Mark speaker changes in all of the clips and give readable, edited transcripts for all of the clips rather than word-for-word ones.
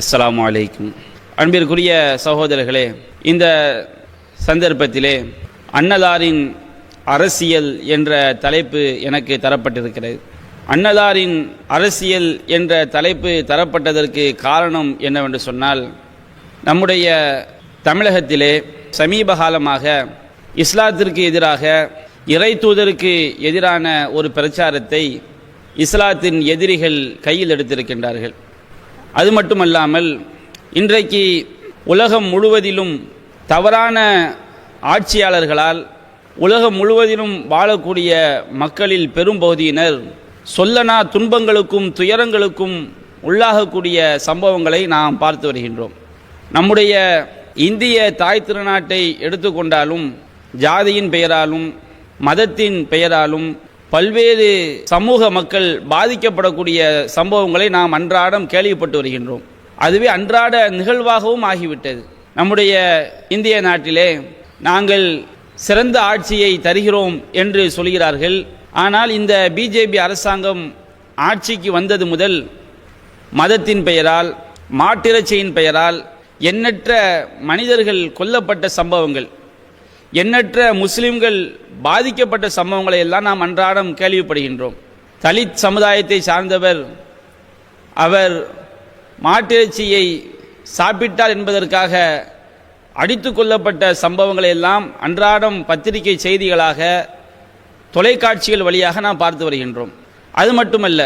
Speaker 1: அஸ்ஸலாமு அலைக்கும். அன்பிற்குரிய சகோதரர்களே, இந்த சந்தர்ப்பத்திலே அன்னதாரின் அரசியல் என்ற தலைப்பு எனக்கு தரப்பட்டிருக்கிறது. அன்னதாரின் அரசியல் என்ற தலைப்பு தரப்பட்டதற்கு காரணம் என்னவென்று சொன்னால், நம்முடைய தமிழகத்திலே சமீப காலமாக இஸ்லாத்திற்கு எதிராக, இறை தூதருக்கு எதிரான ஒரு பிரச்சாரத்தை இஸ்லாத்தின் எதிரிகள் கையில் எடுத்திருக்கின்றார்கள். அது மட்டுமல்லாமல் இன்றைக்கு உலகம் முழுவதிலும் தவறான ஆட்சியாளர்களால் உலகம் முழுவதிலும் வாழக்கூடிய மக்களில் பெரும்பகுதியினர் சொல்லனா துன்பங்களுக்கும் துயரங்களுக்கும் உள்ளாகக்கூடிய சம்பவங்களை நாம் பார்த்து வருகின்றோம். நம்முடைய இந்திய தாய் திருநாட்டை எடுத்துக்கொண்டாலும் ஜாதியின் பெயராலும் மதத்தின் பெயராலும் பல்வேறு சமூக மக்கள் பாதிக்கப்படக்கூடிய சம்பவங்களை நாம் அன்றாடம் கேள்விப்பட்டு வருகின்றோம். அதுவே அன்றாட நிகழ்வாகவும் ஆகிவிட்டது. நம்முடைய இந்திய நாட்டிலே நாங்கள் சிறந்த ஆட்சியை தருகிறோம் என்று சொல்கிறார்கள். ஆனால் இந்த பிஜேபி அரசாங்கம் ஆட்சிக்கு வந்தது முதல் மதத்தின் பெயரால், மாட்டிறைச்சியின் பெயரால் எண்ணற்ற மனிதர்கள் கொல்லப்பட்ட சம்பவங்கள், எண்ணற்ற முஸ்லிம்கள் பாதிக்கப்பட்ட சம்பவங்களை எல்லாம் நாம் அன்றாடம் கேள்விப்படுகின்றோம். தலித் சமுதாயத்தை சார்ந்தவர் அவர் மாட்டிறைச்சியை சாப்பிட்டார் என்பதற்காக அடித்து கொல்லப்பட்ட சம்பவங்களை எல்லாம் அன்றாடம் பத்திரிகை செய்திகளாக, தொலைக்காட்சிகள் வழியாக நாம் பார்த்து வருகின்றோம். அது மட்டுமல்ல,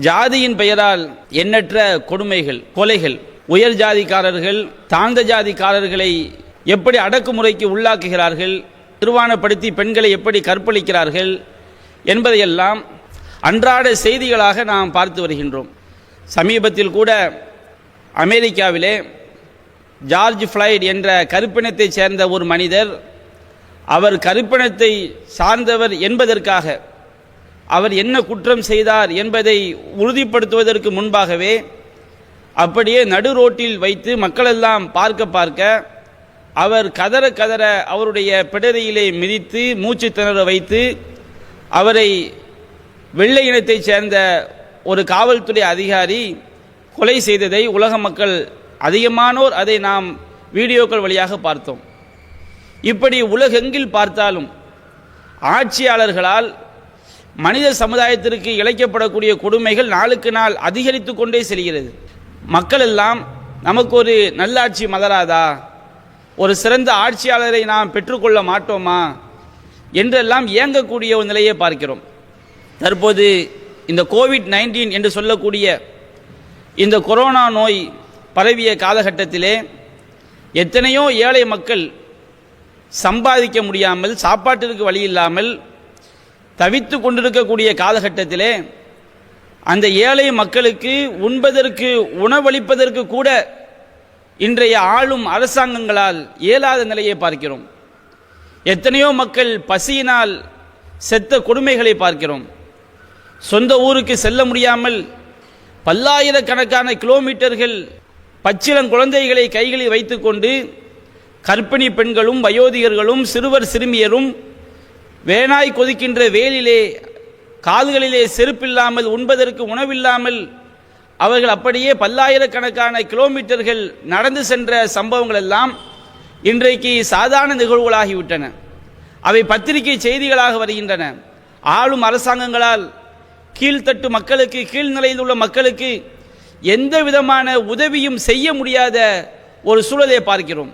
Speaker 1: ஜாதியின் பெயரால் எண்ணற்ற கொடுமைகள், கொலைகள், உயர் ஜாதிக்காரர்கள் தாழ்ந்த ஜாதிக்காரர்களை எப்படி அடக்குமுறைக்கு உள்ளாக்குகிறார்கள், நிர்வாணப்படுத்தி பெண்களை எப்படி கற்பழிக்கிறார்கள் என்பதையெல்லாம் அன்றாட செய்திகளாக நாம் பார்த்து வருகின்றோம். சமீபத்தில் கூட அமெரிக்காவிலே ஜார்ஜ் ஃப்ளாய்ட் என்ற கருப்பினத்தை சேர்ந்த ஒரு மனிதர், அவர் கருப்பினத்தை சார்ந்தவர் என்பதற்காக அவர் என்ன குற்றம் செய்தார் என்பதை உறுதிப்படுத்துவதற்கு முன்பாகவே அப்படியே நடு ரோட்டில் வைத்து மக்களெல்லாம் பார்க்க அவர் கதற கதற அவருடைய பிடரியிலே மிதித்து மூச்சு திணற வைத்து அவரை வெள்ளை இனத்தைச் சேர்ந்த ஒரு காவல்துறை அதிகாரி கொலை செய்ததை உலக மக்கள் அதிகமானோர் அதை நாம் வீடியோக்கள் வழியாக பார்த்தோம். இப்படி உலகெங்கில் பார்த்தாலும் ஆட்சியாளர்களால் மனித சமுதாயத்திற்கு இழைக்கப்படக்கூடிய கொடுமைகள் நாளுக்கு நாள் அதிகரித்து கொண்டே செல்கிறது. மக்கள் எல்லாம் நமக்கு ஒரு நல்லாட்சி மலராதா, ஒரு சிறந்த ஆட்சியாளரை நாம் பெற்றுக்கொள்ள மாட்டோமா என்றெல்லாம் இயங்கக்கூடிய ஒரு நிலையை பார்க்கிறோம். தற்போது இந்த கோவிட்-19 என்று சொல்லக்கூடிய இந்த கொரோனா நோய் பரவிய காலகட்டத்திலே எத்தனையோ ஏழை மக்கள் சம்பாதிக்க முடியாமல், சாப்பாட்டிற்கு வழி இல்லாமல் தவித்து கொண்டிருக்கக்கூடிய காலகட்டத்திலே அந்த ஏழை மக்களுக்கு உண்பதற்கு, உணவளிப்பதற்கு கூட இன்றைய ஆளும் அரசாங்கங்களால் இயலாத நிலையை பார்க்கிறோம். எத்தனையோ மக்கள் பசியினால் செத்த கொடுமைகளை பார்க்கிறோம். சொந்த ஊருக்கு செல்ல முடியாமல் பல்லாயிரக்கணக்கான கிலோமீட்டர்கள் பச்சிளங்குழந்தைகளை கைகளில் வைத்துக்கொண்டு கர்ப்பிணி பெண்களும் வயோதிகர்களும் சிறுவர் சிறுமியரும் வேனாய் கொதிக்கின்ற வேலிலே கால்களிலே செருப்பில்லாமல், உண்பதற்கு உணவில்லாமல் அவர்கள் அப்படியே பல்லாயிரக்கணக்கான கிலோமீட்டர்கள் நடந்து சென்ற சம்பவங்கள் எல்லாம் இன்றைக்கு சாதாரண நிகழ்வுகளாகிவிட்டன. அவை பத்திரிகை செய்திகளாக வருகின்றன. ஆளும் அரசாங்கங்களால் கீழ்த்தட்டு மக்களுக்கு, கீழ்நிலையில் உள்ள மக்களுக்கு எந்த விதமான உதவியும் செய்ய முடியாத ஒரு சூழலை பார்க்கிறோம்.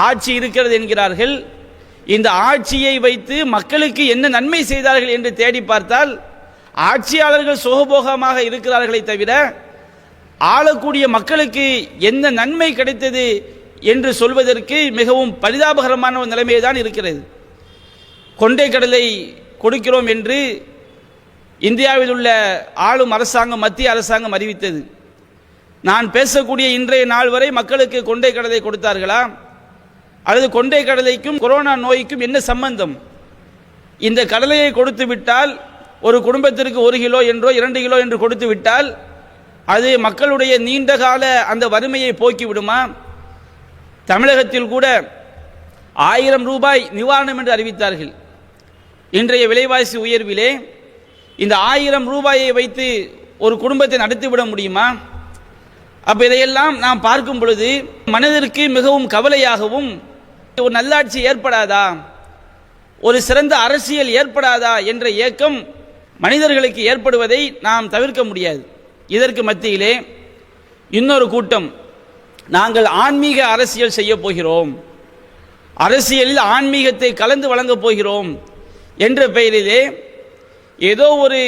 Speaker 1: ஆட்சி இருக்கிறது என்கிறார்கள். இந்த ஆட்சியை வைத்து மக்களுக்கு என்ன நன்மை செய்தார்கள் என்று தேடி பார்த்தால் ஆட்சியாளர்கள் சுகபோகமாக இருக்கிறார்களே தவிர ஆளக்கூடிய மக்களுக்கு என்ன நன்மை கிடைத்தது என்று சொல்வதற்கு மிகவும் பரிதாபகரமான ஒரு நிலைமை தான் இருக்கிறது. கொண்டை கடலை கொடுக்கிறோம் என்று இந்தியாவில் உள்ள ஆளும் அரசாங்கம், மத்திய அரசாங்கம் அறிவித்தது. நான் பேசக்கூடிய இன்றைய நாள் வரை மக்களுக்கு கொண்டை கடலை கொடுத்தார்களா, அல்லது கொண்டை கடலைக்கும் கொரோனா நோய்க்கும் என்ன சம்பந்தம்? இந்த கடலையை கொடுத்து விட்டால், ஒரு குடும்பத்திற்கு 1 கிலோ என்றோ 2 கிலோ என்று கொடுத்து விட்டால் அது மக்களுடைய நீண்டகால அந்த வறுமையை போக்கிவிடுமா? தமிழகத்தில் கூட 1000 ரூபாய் நிவாரணம் என்று அறிவித்தார்கள். இன்றைய விலைவாசி உயர்விலே இந்த 1000 ரூபாயை வைத்து ஒரு குடும்பத்தை நடத்திவிட முடியுமா? அப்ப இதையெல்லாம் நாம் பார்க்கும் பொழுது மனதிற்கு மிகவும் கவலையாகவும், ஒரு நல்லாட்சி ஏற்படாதா, ஒரு சிறந்த அரசியல் ஏற்படாதா என்ற ஏக்கம் மனிதர்களுக்கு ஏற்படுவதை நாம் தவிர்க்க முடியாது. இதற்கு மத்தியிலே இன்னொரு கூட்டம், நாங்கள் ஆன்மீக அரசியல் செய்ய போகிறோம், அரசியலில் ஆன்மீகத்தை கலந்து வழங்கப் போகிறோம் என்ற பெயரிலே ஏதோ ஒரு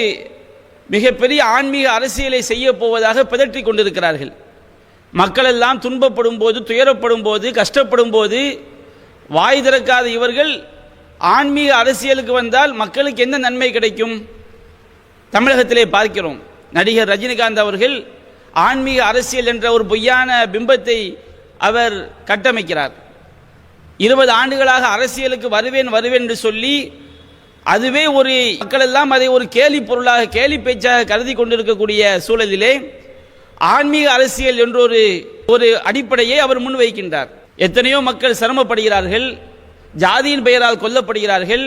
Speaker 1: மிகப்பெரிய ஆன்மீக அரசியலை செய்ய போவதாக பிதற்றிக் கொண்டிருக்கிறார்கள். மக்கள் எல்லாம் துன்பப்படும் போது, துயரப்படும் போது, கஷ்டப்படும் போது வாய் திறக்காத இவர்கள் ஆன்மீக அரசியலுக்கு வந்தால் மக்களுக்கு என்ன நன்மை கிடைக்கும்? தமிழகத்திலே பார்க்கிறோம். நடிகர் ரஜினிகாந்த் அவர்கள் ஆன்மீக அரசியல் என்ற ஒரு பொய்யான பிம்பத்தை அவர் கட்டமைக்கிறார். 20 ஆண்டுகளாக அரசியலுக்கு வருவேன் வருவேன் என்று சொல்லி அதுவே ஒரு மக்கள் எல்லாம் அதை ஒரு கேலி பொருளாக, கேலி பேச்சாக கருதி கொண்டிருக்கக்கூடிய சூழலிலே ஆன்மீக அரசியல் என்ற ஒரு அடிப்படையை அவர் முன்வைக்கின்றார். எத்தனையோ மக்கள் சிரமப்படுகிறார்கள், ஜாதியின் பெயரால் கொல்லப்படுகிறார்கள்,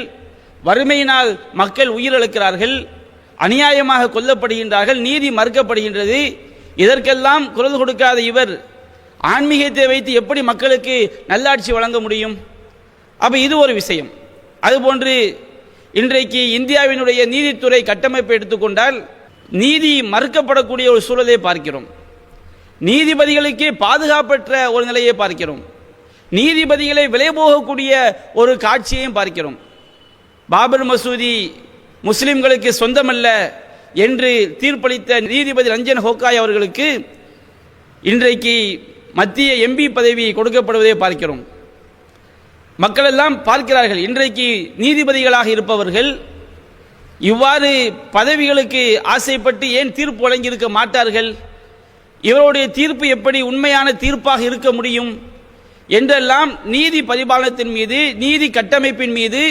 Speaker 1: வறுமையினால் மக்கள் உயிரிழக்கிறார்கள், அநியாயமாக கொல்லப்படுகின்றார்கள், நீதி மறுக்கப்படுகின்றது. இதற்கெல்லாம் குரல் கொடுக்காத இவர் ஆன்மீகத்தை வைத்து எப்படி மக்களுக்கு நல்லாட்சி வழங்க முடியும்? அப்ப இது ஒரு விஷயம். அதுபோன்று இன்றைக்கு இந்தியாவினுடைய நீதித்துறை கட்டமைப்பை எடுத்துக்கொண்டால் நீதி மறுக்கப்படக்கூடிய ஒரு சூழலை பார்க்கிறோம். நீதிபதிகளுக்கு பாதுகாப்பற்ற ஒரு நிலையை பார்க்கிறோம். நீதிபதிகளை விலை போகக்கூடிய ஒரு காட்சியையும் பார்க்கிறோம். பாபர் மசூதி முஸ்லிம்களுக்கு சொந்தமல்ல என்று தீர்ப்பளித்த நீதிபதி ரஞ்சன் கோகாய் அவர்களுக்கு இன்றைக்கு மத்திய எம்பி பதவி கொடுக்கப்படுவதை பார்க்கிறோம். மக்கள் எல்லாம் பார்க்கிறார்கள், இன்றைக்கு நீதிபதிகளாக இருப்பவர்கள் இவ்வாறு பதவிகளுக்கு ஆசைப்பட்டு ஏன் தீர்ப்பு வழங்கியிருக்க மாட்டார்கள்? இவருடைய தீர்ப்பு எப்படி உண்மையான தீர்ப்பாக இருக்க முடியும் என்றெல்லாம் நீதி பரிபாலனத்தின் மீது, நீதி கட்டமைப்பின் மீது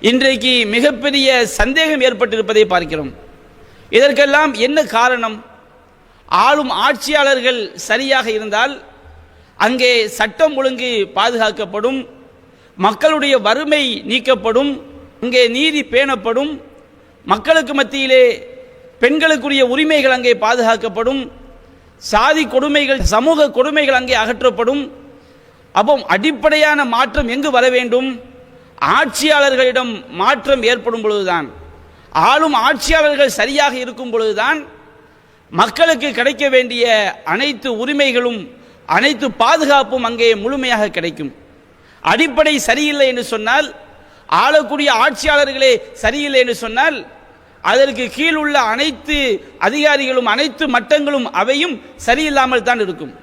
Speaker 1: இன்றைக்கு மிகப்பெரிய சந்தேகம் ஏற்பட்டிருப்பதை பார்க்கிறோம். இதற்கெல்லாம் என்ன காரணம்? ஆளும் ஆட்சியாளர்கள் சரியாக இருந்தால் அங்கே சட்டம் ஒழுங்கு பாதுகாக்கப்படும், மக்களுடைய வறுமை நீக்கப்படும், அங்கே நீதி பேணப்படும், மக்களுக்கு மத்தியிலே பெண்களுக்குரிய உரிமைகள் அங்கே பாதுகாக்கப்படும், சாதி கொடுமைகள், சமூக கொடுமைகள் அங்கே அகற்றப்படும். அப்போ அடிப்படையான மாற்றம் எங்கு வர வேண்டும்? ஆட்சியாளர்களிடம் மாற்றம் ஏற்படும் பொழுதுதான், ஆளும் ஆட்சியாளர்கள் சரியாக இருக்கும் பொழுதுதான் மக்களுக்கு கிடைக்க வேண்டிய அனைத்து உரிமைகளும் அனைத்து பாதுகாப்பும் அங்கே முழுமையாக கிடைக்கும். அடிப்படை சரியில்லை என்று சொன்னால், ஆளக்கூடிய ஆட்சியாளர்களே சரியில்லை என்று சொன்னால் அதற்கு கீழ் உள்ள அனைத்து அதிகாரிகளும் அனைத்து மட்டங்களும் அவையும் சரியில்லாமல் தான் இருக்கும்.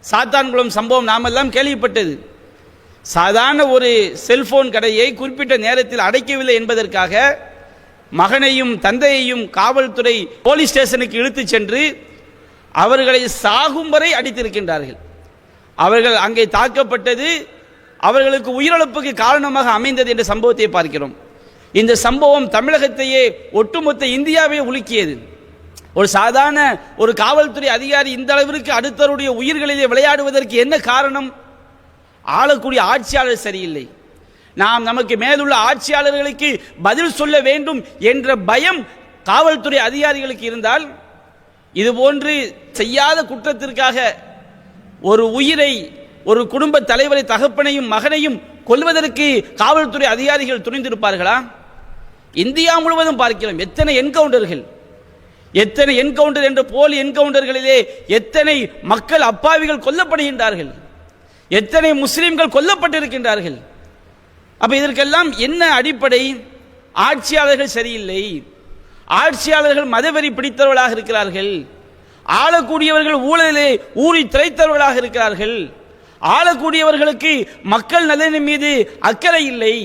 Speaker 1: சாத்தான்குளம் சம்பவம் நாமெல்லாம் கேள்விப்பட்டது. சாதாரண ஒரு செல்போன் கடையை குறிப்பிட்ட நேரத்தில் அடைக்கவில்லை என்பதற்காக மகனையும் தந்தையையும் காவல்துறை போலீஸ் ஸ்டேஷனுக்கு இழுத்து சென்று அவர்களை சாகும் வரை அடித்திருக்கின்றார்கள். அவர்கள் அங்கே தாக்கப்பட்டது அவர்களுக்கு உயிரிழப்புக்கு காரணமாக அமைந்தது என்ற சம்பவத்தை பார்க்கிறோம். இந்த சம்பவம் தமிழகத்தையே, ஒட்டுமொத்த இந்தியாவை உலுக்கியது. ஒரு சாதாரண ஒரு காவல்துறை அதிகாரி இந்த அளவிற்கு அடுத்தவருடைய உயிர்களிலே விளையாடுவதற்கு என்ன காரணம்? ஆளக்கூடிய ஆட்சியாளர் சரியில்லை. நாம் நமக்கு மேலுள்ள ஆட்சியாளர்களுக்கு பதில் சொல்ல வேண்டும் என்ற பயம் காவல்துறை அதிகாரிகளுக்கு இருந்தால், இதுபோன்று செய்யாத குற்றத்திற்காக ஒரு உயிரை, ஒரு குடும்ப தலைவரை, தகப்பனையும் மகனையும் கொல்வதற்கு காவல்துறை அதிகாரிகள் துணிந்திருப்பார்களா? இந்தியா முழுவதும் பார்க்கிறோம். எத்தனை என்கவுண்டர்கள், எத்தனை என்கவுண்டர் என்ற போலி என்கவுண்டர்களிலே எத்தனை மக்கள் அப்பாவிகள் கொல்லப்படுகின்றார்கள், எத்தனை முஸ்லிம்கள் கொல்லப்பட்டிருக்கின்றார்கள். அப்ப இதற்கெல்லாம் என்ன அடிப்படை? ஆட்சியாளர்கள் சரியில்லை, ஆட்சியாளர்கள் மதவெறி பிடித்தவர்களாக இருக்கிறார்கள், ஆளக்கூடியவர்கள் ஊழலிலே ஊறி திளைத்தவர்களாக இருக்கிறார்கள், ஆளக்கூடியவர்களுக்கு மக்கள் நலனின் மீது அக்கறை இல்லை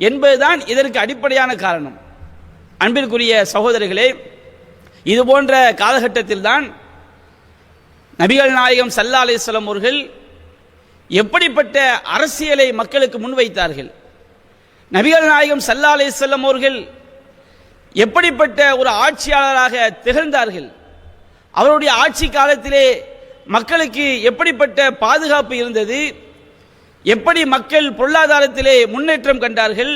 Speaker 1: என்பதுதான் இதற்கு அடிப்படையான காரணம். அன்பிற்குரிய சகோதரர்களே, இது போன்ற காலகட்டத்தில் தான் நபிகள் நாயகம் ஸல்லல்லாஹு அலைஹி வஸல்லம் அவர்கள் எப்படிப்பட்ட அரசியலை மக்களுக்கு முன்வைத்தார்கள்? நபிகள் நாயகம் ஸல்லல்லாஹு அலைஹி வஸல்லம் அவர்கள் எப்படிப்பட்ட ஒரு ஆட்சியாளராக திகழ்ந்தார்கள்? அவருடைய ஆட்சி காலத்திலே மக்களுக்கு எப்படிப்பட்ட பாதுகாப்பு இருந்தது? எப்படி மக்கள் பொருளாதாரத்திலே முன்னேற்றம் கண்டார்கள்?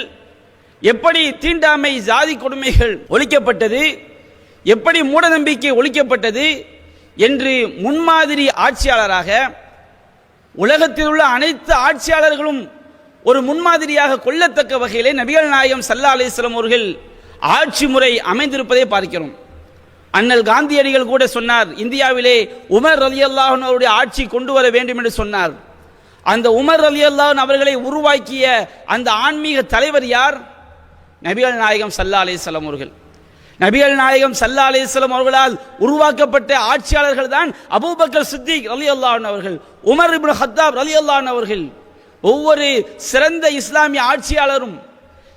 Speaker 1: எப்படி தீண்டாமை, ஜாதி கொடுமைகள் ஒழிக்கப்பட்டது? எப்படி மூடநம்பிக்கை ஒழிக்கப்பட்டது? என்று முன்மாதிரி ஆட்சியாளராக உலகத்தில் உள்ள அனைத்து ஆட்சியாளர்களும் ஒரு முன்மாதிரியாக கொள்ளத்தக்க வகையிலே நபிகள் நாயகம் ஸல்லல்லாஹு அலைஹி வஸல்லம் அவர்கள் ஆட்சி முறை அமைந்திருப்பதை பார்க்கிறோம். அண்ணல் காந்தியடிகள் கூட சொன்னார், இந்தியாவிலே உமர் ரலியல்லாஹு அன்ஹு அவருடைய ஆட்சி கொண்டு வர வேண்டும் என்று சொன்னார். அந்த உமர் ரலியல்லாஹு அன்ஹு அவர்களை உருவாக்கிய அந்த ஆன்மீக தலைவர் யார்? நபிகள் நாயகம் ஸல்லல்லாஹு அலைஹி வஸல்லம் அவர்கள். நபிகள் நாயகம் ஸல்லல்லாஹு அலைஹி வஸல்லம் அவர்களால் உருவாக்கப்பட்ட ஆட்சியாளர்கள் தான் அபூபக்கர் சித்திக் ரலியல்லாஹு அன்ஹு அவர்கள், உமர் இப்னு ஹத்தாப் ரலியல்லாஹு அன்ஹு அவர்கள். ஒவ்வொரு சிறந்த இஸ்லாமிய ஆட்சியாளரும்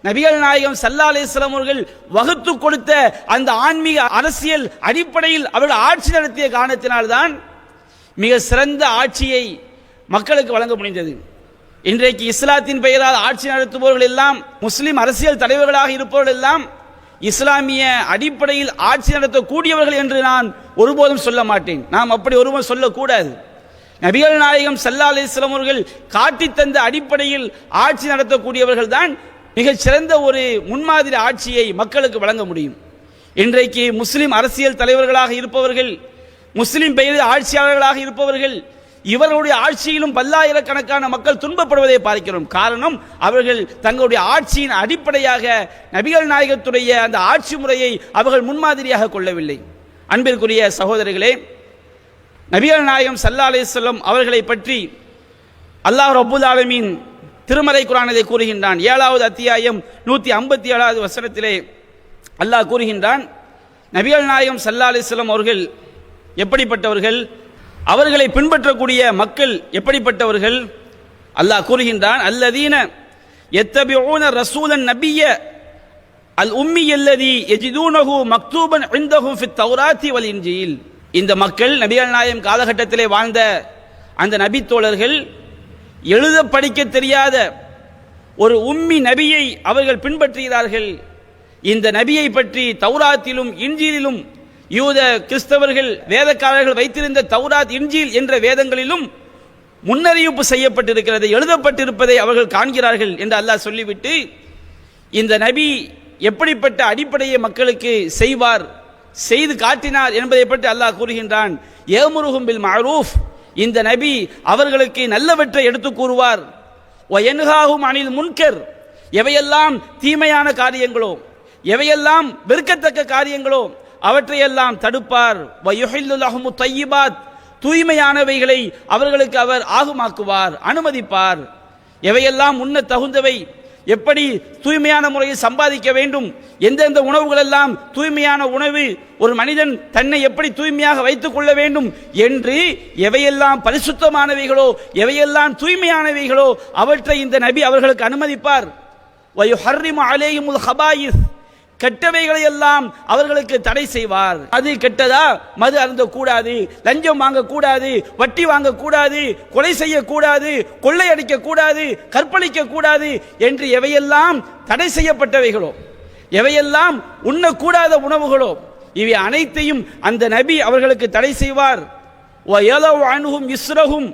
Speaker 1: நபிகள் நாயகம் ஸல்லல்லாஹு அலைஹி வஸல்லம் அவர்கள் வகுத்து கொடுத்த அந்த ஆன்மீக அரசியல் அடிப்படையில் அவர்கள் ஆட்சி நடத்திய காரணத்தினால்தான் மிக சிறந்த ஆட்சியை மக்களுக்கு வழங்க முடிந்தது. இன்றைக்கு இஸ்லாத்தின் பெயரால் ஆட்சி நடத்துபவர்கள் எல்லாம், முஸ்லிம் அரசியல் தலைவர்களாக இருப்பவர்கள் எல்லாம் இஸ்லாமிய அடிப்படையில் ஆட்சி நடத்தக்கூடியவர்கள் என்று நான் ஒருபோதும் சொல்ல மாட்டேன். நாம் அப்படி ஒருவரும் சொல்லக்கூடாது. நபிகள் நாயகம் ஸல்லல்லாஹு அலைஹி வஸல்லம் அவர்கள் காட்டி தந்த அடிப்படையில் ஆட்சி நடத்தக்கூடியவர்கள் தான் மிகச் சிறந்த ஒரு முன்மாதிரி ஆட்சியை மக்களுக்கு வழங்க முடியும். இன்றைக்கு முஸ்லிம் அரசியல் தலைவர்களாக இருப்பவர்கள், முஸ்லிம் பெயரில் ஆட்சியாளர்களாக இருப்பவர்கள், இவர்களுடைய ஆட்சியிலும் பல்லாயிரக்கணக்கான மக்கள் துன்பப்படுவதை பார்க்கிறோம். காரணம், அவர்கள் தங்களுடைய ஆட்சியின் அடிப்படையாக நபிகள் நாயகத்துடைய அந்த ஆட்சி முறையை அவர்கள் முன்மாதிரியாக கொள்ளவில்லை. அன்பிற்குரிய சகோதரர்களே, நபிகள் நாயகம் ஸல்லல்லாஹு அலைஹி வஸல்லம் அவர்களை பற்றி அல்லாஹ் ரப்பல் ஆலமீன் திருமறை குர்ஆனிலே கூறுகின்றான். 7வது அத்தியாயம் 157வது வசனத்திலே அல்லாஹ் கூறுகின்றான், நபிகள் நாயகம் ஸல்லல்லாஹு அலைஹி வஸல்லம் அவர்கள் எப்படிப்பட்டவர்கள், அவர்களை பின்பற்றக்கூடிய மக்கள் எப்படிப்பட்டவர்கள்? அல்லாஹ் கூறுகின்றான், அல்லதீன யத்தபிஊன ரசூலன் நபிய்ய அல் உம்மி அல்லதி யஜிதூனஹு மக்தூபன் இன்தஹும் ஃபித் தௌராத்தி வல் இன்ஜீல். இந்த மக்கள் நபிகள் நாயகம் காலகட்டத்திலே வாழ்ந்த அந்த நபி தோழர்கள் எழுத படிக்க தெரியாத ஒரு உம்மி நபியை அவர்கள் பின்பற்றுகிறார்கள். இந்த நபியை பற்றி தௌராத்திலும் இன்ஜீலிலும், யூத கிறிஸ்தவர்கள் வேதக்காரர்கள் வைத்திருந்த தௌராத் இன்ஜீல் என்ற வேதங்களிலும் முன்னறிவிப்பு செய்யப்பட்டிருக்கிறது, எழுதப்பட்டிருப்பதை அவர்கள் காண்கிறார்கள் என்று அல்லாஹ் சொல்லிவிட்டு, இந்த நபி எப்படிப்பட்ட அடிப்படையை மக்களுக்கு செய்வார், செய்து காட்டினார் என்பதை பற்றி அல்லாஹ் கூறுகின்றான். யஅமுருஹும் பில் மஅரூஃப், இந்த நபி அவர்களுக்கு நல்லவற்றை எடுத்து கூறுவார். வயன்ஹாஹும் அனில் முன்கர், எவையெல்லாம் தீமையான காரியங்களோ, எவையெல்லாம் வெறுக்கத்தக்க காரியங்களோ அவற்றையெல்லாம் தடுப்பார். வயுஹில்லு லஹுமு தய்யிபாத், தூய்மையானவைகளை அவர்களுக்கு அவர் ஆகுமாக்குவார், அனுமதிப்பார். எவையெல்லாம் உண்ண தகுந்தவை, எப்படி தூய்மையான முறையில் சம்பாதிக்க வேண்டும், எந்தெந்த உணவுகள் எல்லாம் தூய்மையான உணவு, ஒரு மனிதன் தன்னை எப்படி தூய்மையாக வைத்துக் கொள்ள வேண்டும் என்று எவையெல்லாம் பரிசுத்தமானவைகளோ, எவையெல்லாம் தூய்மையானவைகளோ அவற்றை இந்த நபி அவர்களுக்கு அனுமதிப்பார். வயுஹர்ரிமு அலைஹிமுல் ஹபாயிஸ், கெட்டவைகளை எல்லாம் அவர்களுக்கு தடை செய்வார். அது கெட்டதா, மது அருந்தக்கூடாது, லஞ்சம் வாங்கக்கூடாது, வட்டி வாங்கக்கூடாது, கொலை செய்யக்கூடாது, கொள்ளையடிக்க கூடாது, கற்பழிக்க கூடாது என்று எவையெல்லாம் தடை செய்யப்பட்டவைகளோ, எவையெல்லாம் உண்ணக்கூடாத உணவுகளோ, இவை அனைத்தையும் அந்த நபி அவர்களுக்கு தடை செய்வார். வயலவ் அன்ஹும் இஸ்ரஹும்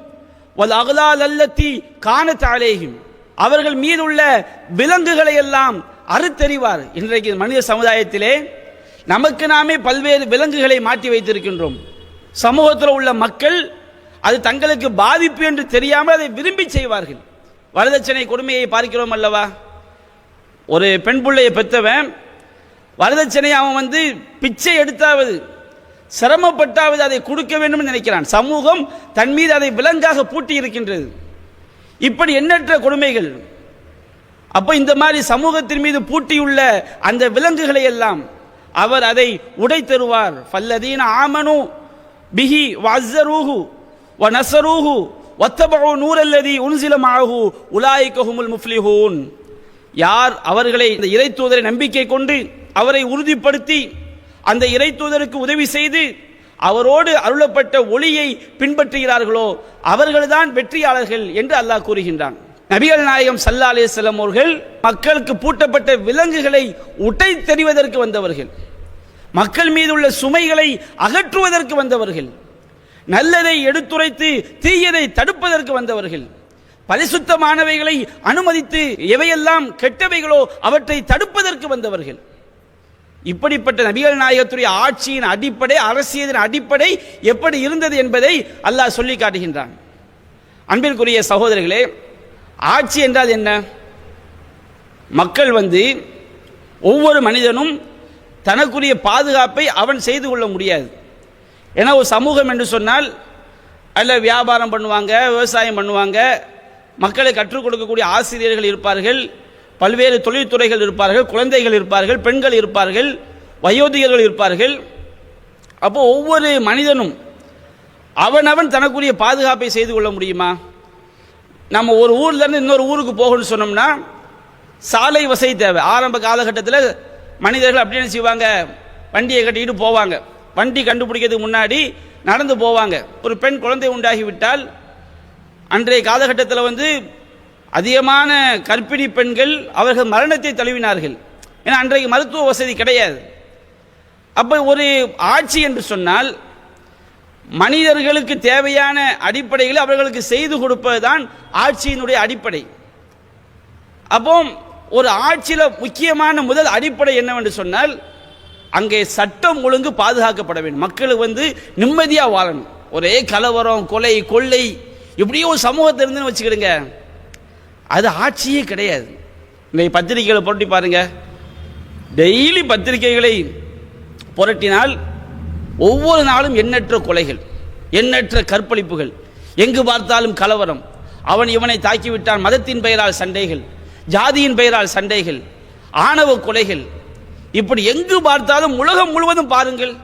Speaker 1: வல் அக்லால் அல்லத்தி கானத் அலைஹிம், அவர்கள் மீதுள்ள விலங்குகளை எல்லாம் அறுத்தறிவார். இன்றைக்கு மனித சமுதாயத்திலே நமக்கு நாமே பல்வேறு விலங்குகளை மாற்றி வைத்திருக்கின்றோம். சமூகத்தில் உள்ள மக்கள் அது தங்களுக்கு பாதிப்பு என்று தெரியாமல் அதை விரும்பி செய்வார்கள். வரதட்சணை கொடுமையை பார்க்கிறோம் அல்லவா? ஒரு பெண் பிள்ளையை பெற்றவன் வரதட்சணை அவன் பிச்சை எடுத்தாவது, சிரமப்பட்டாவது அதை கொடுக்க வேண்டும் நினைக்கிறான். சமூகம் தன் மீது அதை விலங்காக பூட்டி இருக்கின்றது. இப்படி எண்ணற்ற கொடுமைகள். அப்ப இந்த மாதிரி சமூகத்தின் மீது பூட்டியுள்ள அந்த விலங்குகளை எல்லாம் அவர் அதை உடை தருவார். ஃபல்லதீன ஆமனு பிஹி வஅஸ்ஸரூஹு வநஸரூஹு வத்தபஉ நூரல்லதி உன்ஸில மஅஹு உலாயிக ஹுமுல் முஃப்லிஹூன். யார் அவர்களை இந்த இறை தூதரை நம்பிக்கை கொண்டு அவரை உறுதிப்படுத்தி அந்த இறை தூதருக்கு உதவி செய்து அவரோடு அருளப்பட்ட ஒளியை பின்பற்றுகிறார்களோ அவர்கள்தான் வெற்றியாளர்கள் என்று அல்லாஹ் கூறுகின்றான். நபிகள் நாயகம் ஸல்லல்லாஹு அலைஹி வஸல்லம் அவர்கள் மக்களுக்கு பூட்டப்பட்ட விலங்குகளை உடை தெரிவதற்கு வந்தவர்கள், மக்கள் மீது உள்ள சுமைகளை அகற்றுவதற்கு வந்தவர்கள், நல்லதை எடுத்துரைத்து தீயதை தடுப்பதற்கு வந்தவர்கள், பரிசுத்தமானவைகளை அனுமதித்து எவையெல்லாம் கெட்டவைகளோ அவற்றை தடுப்பதற்கு வந்தவர்கள். இப்படிப்பட்ட நபிகள் நாயகத்துடைய ஆட்சியின் அடிப்படை, அரசியலின் அடிப்படை எப்படி இருந்தது என்பதை அல்லாஹ் சொல்லி காட்டுகின்றான். அன்பிற்குரிய சகோதரர்களே, ஆட்சி என்றால் என்ன? மக்கள் ஒவ்வொரு மனிதனும் தனக்குரிய பாதுகாப்பை அவன் செய்து கொள்ள முடியாது. ஏன்னா ஒரு சமூகம் என்று சொன்னால் அல்ல வியாபாரம் பண்ணுவாங்க, விவசாயம் பண்ணுவாங்க, மக்களுக்கு கற்றுக் கொடுக்கக்கூடிய ஆசிரியர்கள் இருப்பார்கள், பல்வேறு தொழில்துறைகள் இருப்பார்கள், குழந்தைகள் இருப்பார்கள், பெண்கள் இருப்பார்கள், வயோதிகர்கள் இருப்பார்கள். அப்போ ஒவ்வொரு மனிதனும் அவனவன் தனக்குரிய பாதுகாப்பை செய்து கொள்ள முடியுமா? நம்ம ஒரு ஊர்லேருந்து இன்னொரு ஊருக்கு போகணும்னு சொன்னோம்னா சாலை வசதி தேவை. ஆரம்ப காலகட்டத்தில் மனிதர்கள் அப்படி என்ன செய்வாங்க, வண்டியை கட்டிக்கிட்டு போவாங்க. வண்டி கண்டுபிடிக்கிறதுக்கு முன்னாடி நடந்து போவாங்க. ஒரு பெண் குழந்தை உண்டாகிவிட்டால் அன்றைய காலகட்டத்தில் அதிகமான கர்ப்பிணி பெண்கள் அவர்கள் மரணத்தை தழுவினார்கள். ஏன்னா அன்றைக்கு மருத்துவ வசதி கிடையாது. அப்போ ஒரு ஆட்சி என்று சொன்னால் மனிதர்களுக்கு தேவையான அடிப்படைகளை அவர்களுக்கு செய்து கொடுப்பதுதான் ஆட்சியினுடைய அடிப்படை. அப்போ ஒரு ஆட்சியில் முக்கியமான முதல் அடிப்படை என்னவென்று சொன்னால் அங்கே சட்டம் ஒழுங்கு பாதுகாக்கப்பட வேண்டும். மக்களுக்கு நிம்மதியாக வாழணும். ஒரே கலவரம், கொலை, கொள்ளை இப்படியே ஒரு சமூகத்தை இருந்துன்னு வச்சுக்கிடுங்க, அது ஆட்சியே கிடையாது. இன்னைக்கு பத்திரிகைகளை புரட்டி பாருங்க, டெய்லி பத்திரிகைகளை புரட்டினால் ஒவ்வொரு நாளும் எண்ணற்ற கொலைகள், எண்ணற்ற கற்பழிப்புகள், எங்கு பார்த்தாலும் கலவரம், அவன் இவனை தாக்கிவிட்டான், மதத்தின் பெயரால் சண்டைகள், ஜாதியின் பெயரால் சண்டைகள், ஆணவ கொலைகள், இப்படி எங்கு பார்த்தாலும் உலகம் முழுவதும் பாருங்கள்,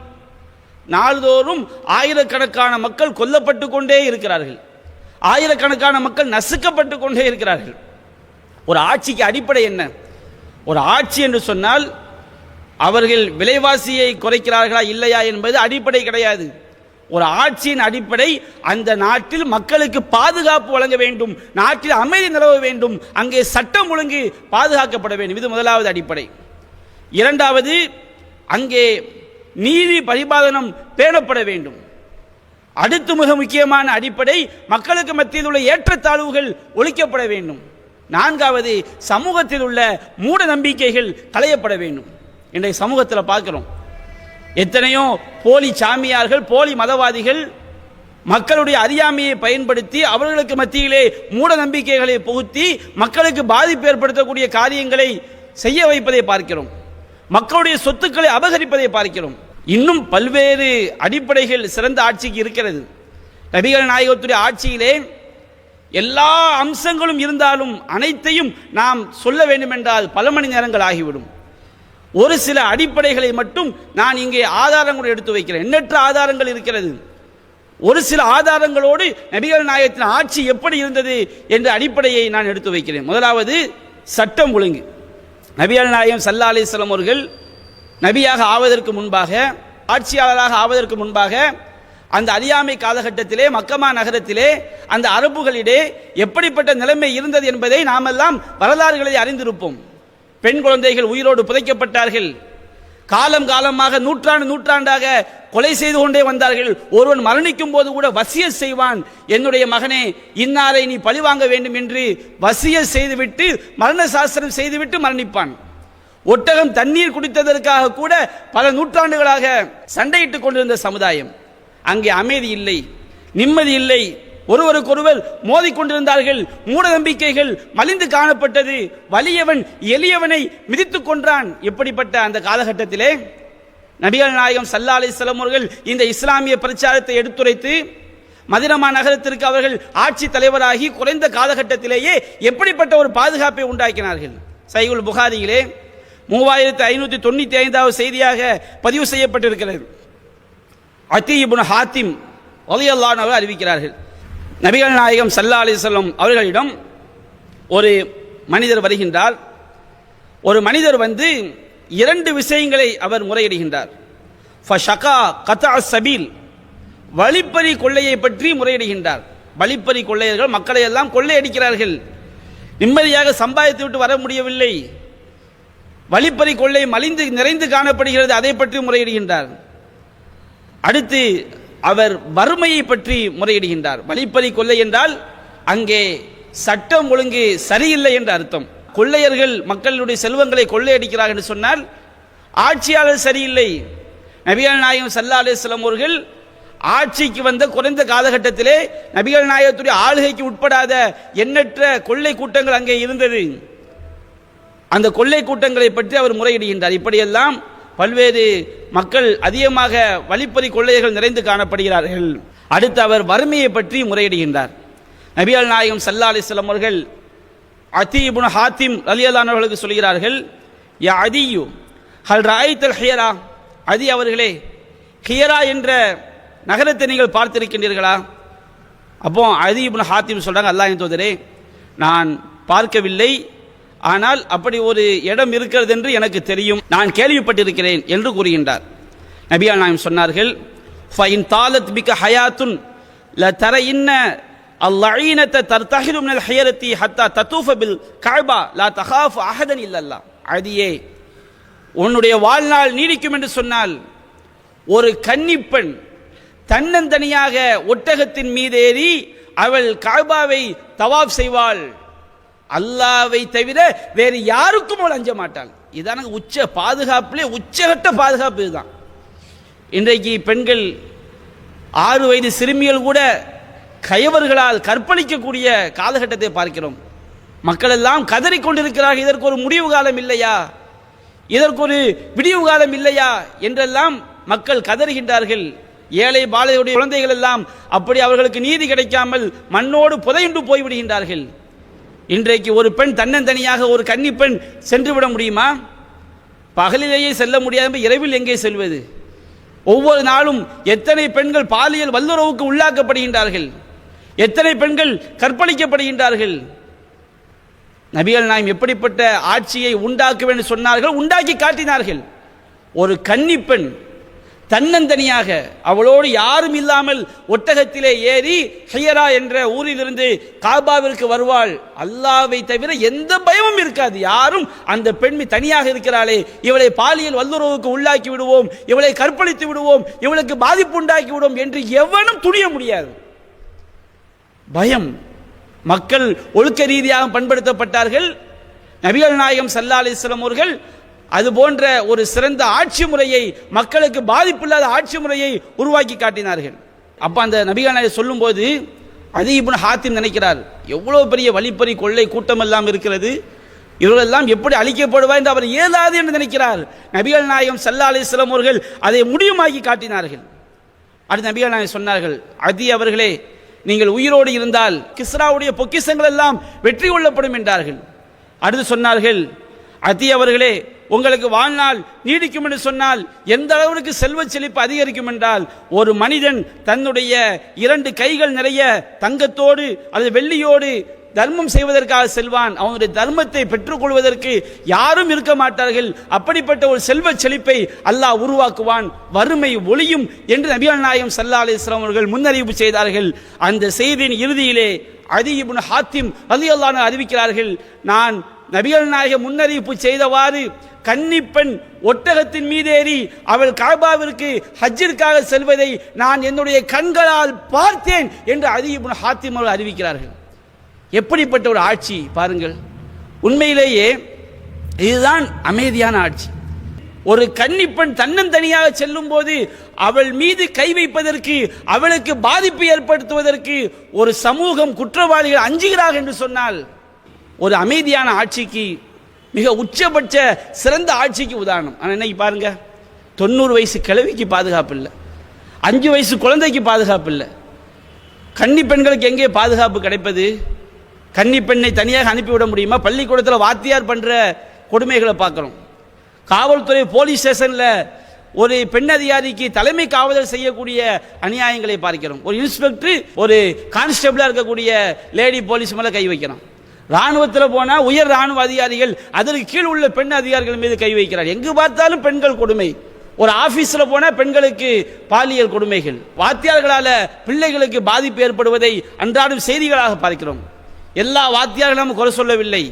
Speaker 1: நாள்தோறும் ஆயிரக்கணக்கான மக்கள் கொல்லப்பட்டு கொண்டே இருக்கிறார்கள், ஆயிரக்கணக்கான மக்கள் நசுக்கப்பட்டு கொண்டே இருக்கிறார்கள். ஒரு ஆட்சிக்கு அடிப்படை என்ன? ஒரு ஆட்சி என்று சொன்னால் அவர்கள் விலைவாசியை குறைக்கிறார்களா இல்லையா என்பது அடிப்படை கிடையாது. ஒரு ஆட்சியின் அடிப்படை அந்த நாட்டில் மக்களுக்கு பாதுகாப்பு வழங்க வேண்டும், நாட்டில் அமைதி நிலவ வேண்டும், அங்கே சட்டம் ஒழுங்கு பாதுகாக்கப்பட வேண்டும். இது முதலாவது அடிப்படை. இரண்டாவது, அங்கே நீதி பரிபாலனம் பேணப்பட வேண்டும். அடுத்து மிக முக்கியமான அடிப்படை, மக்களுக்கு மத்தியில் உள்ள ஏற்றத்தாழ்வுகள் ஒழிக்கப்பட வேண்டும். நான்காவது, சமூகத்தில் உள்ள மூட நம்பிக்கைகள் களையப்பட வேண்டும். இன்றைய சமூகத்தில் பார்க்கிறோம், எத்தனையோ போலி சாமியார்கள், போலி மதவாதிகள் மக்களுடைய அறியாமையை பயன்படுத்தி அவர்களுக்கு மத்தியிலே மூட நம்பிக்கைகளை புகுத்தி மக்களுக்கு பாதிப்பு ஏற்படுத்தக்கூடிய காரியங்களை செய்ய வைப்பதை பார்க்கிறோம். மக்களுடைய சொத்துக்களை அபகரிப்பதை பார்க்கிறோம். இன்னும் பல்வேறு அடிப்படைகள் சிறந்த ஆட்சிக்கு இருக்கிறது. நபிகள் நாயகத்துடைய ஆட்சியிலே எல்லா அம்சங்களும் இருந்தாலும் அனைத்தையும் நாம் சொல்ல வேண்டும் என்றால் பல மணி நேரங்கள் ஆகிவிடும். ஒரு சில அடிப்படைகளை மட்டும் நான் இங்கே ஆதாரங்கள் எடுத்து வைக்கிறேன். எண்ணற்ற ஆதாரங்கள் இருக்கிறது. ஒரு சில ஆதாரங்களோடு நபிகள் நாயகத்தின் ஆட்சி எப்படி இருந்தது என்ற அடிப்படையை நான் எடுத்து வைக்கிறேன். முதலாவது, சட்டம் ஒழுங்கு. நபிகள் நாயகம் ஸல்லல்லாஹு அலைஹி வஸல்லம் அவர்கள் நபியாக ஆவதற்கு முன்பாக, ஆட்சியாளராக ஆவதற்கு முன்பாக அந்த அறியாமை காலகட்டத்திலே மக்கமா நகரத்திலே அந்த அரபுகளிடையே எப்படிப்பட்ட நிலைமை இருந்தது என்பதை நாமெல்லாம் வரலாறுகளை அறிந்திருப்போம். பெண் குழந்தைகள் உயிரோடு புதைக்கப்பட்டார்கள். காலம் காலமாக நூற்றாண்டாக கொலை செய்து கொண்டே வந்தார்கள். ஒருவன் மரணிக்கும் போது கூட வசியத் செய்வான், என்னுடைய மகனே இன்னாரை நீ பழிவாங்க வேண்டும் என்று வசியத் செய்துவிட்டு மரண சாஸ்திரம் செய்துவிட்டு மரணிப்பான். ஒட்டகம் தண்ணீர் குடித்ததற்காக கூட பல நூற்றாண்டுகளாக சண்டையிட்டுக் கொண்டிருந்த சமுதாயம். அங்கே அமைதி இல்லை, நிம்மதி இல்லை, ஒருவருக்கொருவர் மோதிக்கொண்டிருந்தார்கள். மூட நம்பிக்கைகள் மலிந்து காணப்பட்டது. வலியவன் எளியவனை மிதித்துக் கொன்றான். எப்படிப்பட்ட அந்த காலகட்டத்திலே நபிகள் நாயகம் ஸல்லல்லாஹு அலைஹி வஸல்லம் அவர்கள் இந்த இஸ்லாமிய பிரச்சாரத்தை எடுத்துரைத்து மதீனா நகரத்திற்கு அவர்கள் ஆட்சி தலைவராகி குறைந்த காலகட்டத்திலேயே எப்படிப்பட்ட ஒரு பாதுகாப்பை உண்டாக்கினார்கள். சஹீஹுல் புகாரியிலே 3595வது செய்தியாக பதிவு செய்யப்பட்டிருக்கிறது. அத்தீ இப்னு ஹாத்திம் ரலியல்லாஹு அன்ஹு அறிவிக்கிறார்கள், நபிகள் நாயகம் ஸல்லல்லாஹு அலைஹி வஸல்லம் அவர்களிடம் ஒரு மனிதர் வருகின்றார். ஒரு மனிதர் இரண்டு விஷயங்களை அவர் முறையிடுகின்றார். ஃபஷகா கத்அ ஸபீல், வழிப்பறி கொள்ளையை பற்றி முறையிடுகின்றார். வழிப்பறி கொள்ளையர்கள் மக்களை எல்லாம் கொள்ளையடிக்கிறார்கள், நிம்மதியாக சம்பாதித்து விட்டு வர முடியவில்லை, வழிப்பறி கொள்ளை மலிந்து நிறைந்து காணப்படுகிறது, அதை பற்றி முறையிடுகின்றார். அடுத்து அவர் வறுமையை பற்றி முறையிடுகின்றார். வழிப்பறி கொள்ளை என்றால் அங்கே சட்டம் ஒழுங்கு சரியில்லை என்ற அர்த்தம். கொள்ளையர்கள் மக்களுடைய செல்வங்களை கொள்ளையடிக்கிறார்கள் என்று சொன்னால் ஆட்சியாளர் சரியில்லை. நபிகள் நாயகம் ஸல்லல்லாஹு அலைஹி வஸல்லம் அவர்கள் ஆட்சிக்கு வந்த குறைந்த காலகட்டத்திலே நபிகள் நாயகத்துடைய ஆளுகைக்கு உட்படாத எண்ணற்ற கொள்ளை கூட்டங்கள் அங்கே இருந்தது. அந்த கொள்ளை கூட்டங்களை பற்றி அவர் முறையிடுகின்றார். இப்படியெல்லாம் பல்வேறு மக்கள் அதிகமாக வழிப்பறி கொள்ளைகள் நிறைந்து காணப்படுகிறார்கள். அடுத்து அவர் வறுமையை பற்றி முறையிடுகின்றார். நபிகள் நாயகம் ஸல்லல்லாஹு அலைஹி வஸல்லம் அவர்கள் அதி இப்னு ஹாத்திம் ரலியல்லாஹு அன்ஹு அவர்களுக்கு சொல்கிறார்கள், யா அதியு ஹல் ராய்தல் ஹியரா, அதி அவர்களே, ஹியரா என்ற நகரத்தை நீங்கள் பார்த்திருக்கின்றீர்களா? அப்போ அதி இப்னு ஹாத்திம் சொல்றாங்க, அல்லாஹ்வின் தூதரே, நான் பார்க்கவில்லை, ஆனால் அப்படி ஒரு இடம் இருக்கிறது என்று எனக்கு தெரியும், நான் கேள்விப்பட்டிருக்கிறேன் என்று கூறுகின்றார். நபிகள் நாயகம் சொன்னார்கள், ஃபைன் தாலத் பிக ஹயாத்துன் லதரையின்ன அல்லஈனத தர்தஹிலு மினல் ஹியரத்தி ஹத்தா ததூஃப பில் கஅபா லா தகாஃபு அஹதன் இல்லல்லாஹ். அதியே, உன்னுடைய வாழ்நாள் நீடிக்கும் என்று சொன்னால் ஒரு கன்னிப்பெண் தன்னந்தனியாக ஒட்டகத்தின் மீதேறி அவள் கஅபாவை தவாப் செய்வாள், அல்லாஹ்வை தவிர வேறு யாருக்கும் அவள் அஞ்ச மாட்டாள். இதான உச்ச பாதுகாப்பிலே உச்சகட்ட பாதுகாப்பு இதுதான். இன்றைக்கு பெண்கள் 6 வயது சிறுமிகள் கூட கயவர்களால் கற்பழிக்கக்கூடிய காலகட்டத்தை பார்க்கிறோம். மக்கள் எல்லாம் கதறிக்கொண்டிருக்கிறார்கள், இதற்கு ஒரு முடிவு காலம் இல்லையா, இதற்கு ஒரு விடிவு காலம் இல்லையா என்றெல்லாம் மக்கள் கதறுகின்றார்கள். ஏழை பாலையுடைய குழந்தைகள் எல்லாம் அப்படி அவர்களுக்கு நீதி கிடைக்காமல் மண்ணோடு புதையுண்டு போய்விடுகின்றார்கள். இன்றைக்கு ஒரு பெண் தன்னந்தனியாக ஒரு கன்னி பெண் சென்று விட முடியுமா? பகலிலேயே செல்ல முடியாத இரவில் எங்கே செல்வது? ஒவ்வொரு நாளும் எத்தனை பெண்கள் பாலியல் வல்லுறவுக்கு உள்ளாக்கப்படுகின்றார்கள், எத்தனை பெண்கள் கற்பழிக்கப்படுகின்றார்கள். நபிகள் நாயகம் எப்படிப்பட்ட ஆட்சியை உண்டாக்க வேண்டும் சொன்னார்கள், உண்டாக்கி காட்டினார்கள். ஒரு கன்னி பெண் தன்னந்தனியாக அவளோடு யாரும் இல்லாமல் ஒட்டகத்திலே ஏறி ஹியரா என்ற ஊரிலிருந்து காபாவிற்கு வருவாள். அல்லாஹ்வை தவிர எந்த பயமும் இருக்காது. யாரும் அந்த பெண் தனியாக இருக்கிறாளே, இவளை பாலியல் வல்லுறவுக்கு உள்ளாக்கி விடுவோம், இவளை கற்பழித்து விடுவோம், இவளுக்கு பாதிப்பு உண்டாக்கி விடுவோம் என்று எவனும் துணிய முடியாது. பயம். மக்கள் ஒழுக்க ரீதியாக பண்படுத்தப்பட்டார்கள். நபிகள் நாயகம் ஸல்லல்லாஹு அலைஹி வஸல்லம் அவர்கள் அது போன்ற ஒரு சிறந்த ஆட்சி முறையை, மக்களுக்கு பாதிப்பில்லாத ஆட்சி முறையை உருவாக்கி காட்டினார்கள். அப்ப அந்த நபிகள் நாயகம் சொல்லும் போது அதி இப்னு ஹாத்திம் நினைக்கிறார், எவ்வளவு பெரிய வழிப்பறி கொள்ளை கூட்டம் எல்லாம் இருக்கிறது, இவர்களெல்லாம் எப்படி அழிக்கப்படுவார் என்று அவர் ஏதாது என்று நினைக்கிறார். நபிகள் நாயகம் ஸல்லல்லாஹு அலைஹி வஸல்லம் அவர்கள் அதை முடியுமாக்கி காட்டினார்கள். அடுத்து நபிகள் நாயகம் சொன்னார்கள், அதி அவர்களே, நீங்கள் உயிரோடு இருந்தால் கிஸ்ராவுடைய பொக்கிஷங்கள் எல்லாம் வெற்றி கொள்ளப்படும் என்றார்கள். அடுத்து சொன்னார்கள், அதி அவர்களே, உங்களுக்கு வாழ்நாள் நீடிக்கும் என்று சொன்னால் எந்த அளவுக்கு செல்வ செழிப்பு அதிகரிக்கும் என்றால், ஒரு மனிதன் தன்னுடைய 2 கைகள் நிறைய தங்கத்தோடு அல்லது வெள்ளியோடு தர்மம் செய்வதற்காக செல்வான், அவனுடைய தர்மத்தை பெற்றுக்கொள்வதற்கு யாரும் இருக்க மாட்டார்கள். அப்படிப்பட்ட ஒரு செல்வ செழிப்பை அல்லாஹ் உருவாக்குவான், வறுமை ஒளியும் என்று நபிகள் நாயகம் ஸல்லல்லாஹு அலைஹி வஸல்லம் அவர்கள் முன்னறிவிப்பு செய்தார்கள். அந்த செய்தியின் இறுதியிலே அதி இப்னு ஹாத்திம் ரலியல்லாஹு அன்ஹு அறிவிக்கிறார்கள், நான் நபிகள் நாயகம் முன்னறிவிப்பு செய்தவாறு கன்னிப்பெண் ஒட்டகத்தின் மீதேறி அவள் காபாவிற்கு ஹஜ்ஜிற்காக செல்வதை நான் என்னுடைய கண்களால் பார்த்தேன் என்று அதி இப்னு ஹாத்திம் அவர்கள் அறிவிக்கிறார்கள். எப்படிப்பட்ட ஒரு ஆட்சி பாருங்கள். உண்மையிலேயே இதுதான் அமைதியான ஆட்சி. ஒரு கன்னிப்பெண் தன்னந்தனியாக செல்லும் போது அவள் மீது கை வைப்பதற்கு, அவளுக்கு பாதிப்பு ஏற்படுத்துவதற்கு ஒரு சமூகம் குற்றவாளிகள் அஞ்சுகிறார்கள் என்று சொன்னால், ஒரு அமைதியான ஆட்சிக்கு, மிக உச்சபட்ச சிறந்த ஆட்சிக்கு உதாரணம். ஆனால் இன்னைக்கு பாருங்க, 90 வயசு கிழவிக்கு பாதுகாப்பு இல்லை, 5 வயசு குழந்தைக்கு பாதுகாப்பு இல்லை. கன்னி பெண்களுக்கு எங்கே பாதுகாப்பு கிடைப்பது? கன்னி பெண்ணை தனியாக அனுப்பிவிட முடியுமா? பள்ளிக்கூடத்தில் வாத்தியார் பண்ற கொடுமைகளை பார்க்கிறோம். காவல்துறை போலீஸ் ஸ்டேஷன்ல ஒரு பெண் அதிகாரிக்கு தலைமை காவலர் செய்யக்கூடிய அநியாயங்களை பார்க்கிறோம். ஒரு இன்ஸ்பெக்டர் ஒரு கான்ஸ்டபிளா இருக்கக்கூடிய லேடி போலீஸ் மேல கை வைக்கிறான். ராணுவத்தில் போனா உயர் ராணுவ அதிகாரிகள் அதற்கு கீழ் உள்ள பெண் அதிகாரிகள் மீது கை வைக்கிறார். எங்கு பார்த்தாலும் பெண்கள் கொடுமை. ஒரு ஆபீஸ்ல போனா பெண்களுக்கு பாலியல் கொடுமைகள், வாத்தியார்களால பிள்ளைகளுக்கு பாதிப்பு ஏற்படுவதை அன்றாடம் செய்திகளாக பார்க்கிறோம். எல்லா வாத்தியார்களும் நாம் குறை சொல்லவில்லை,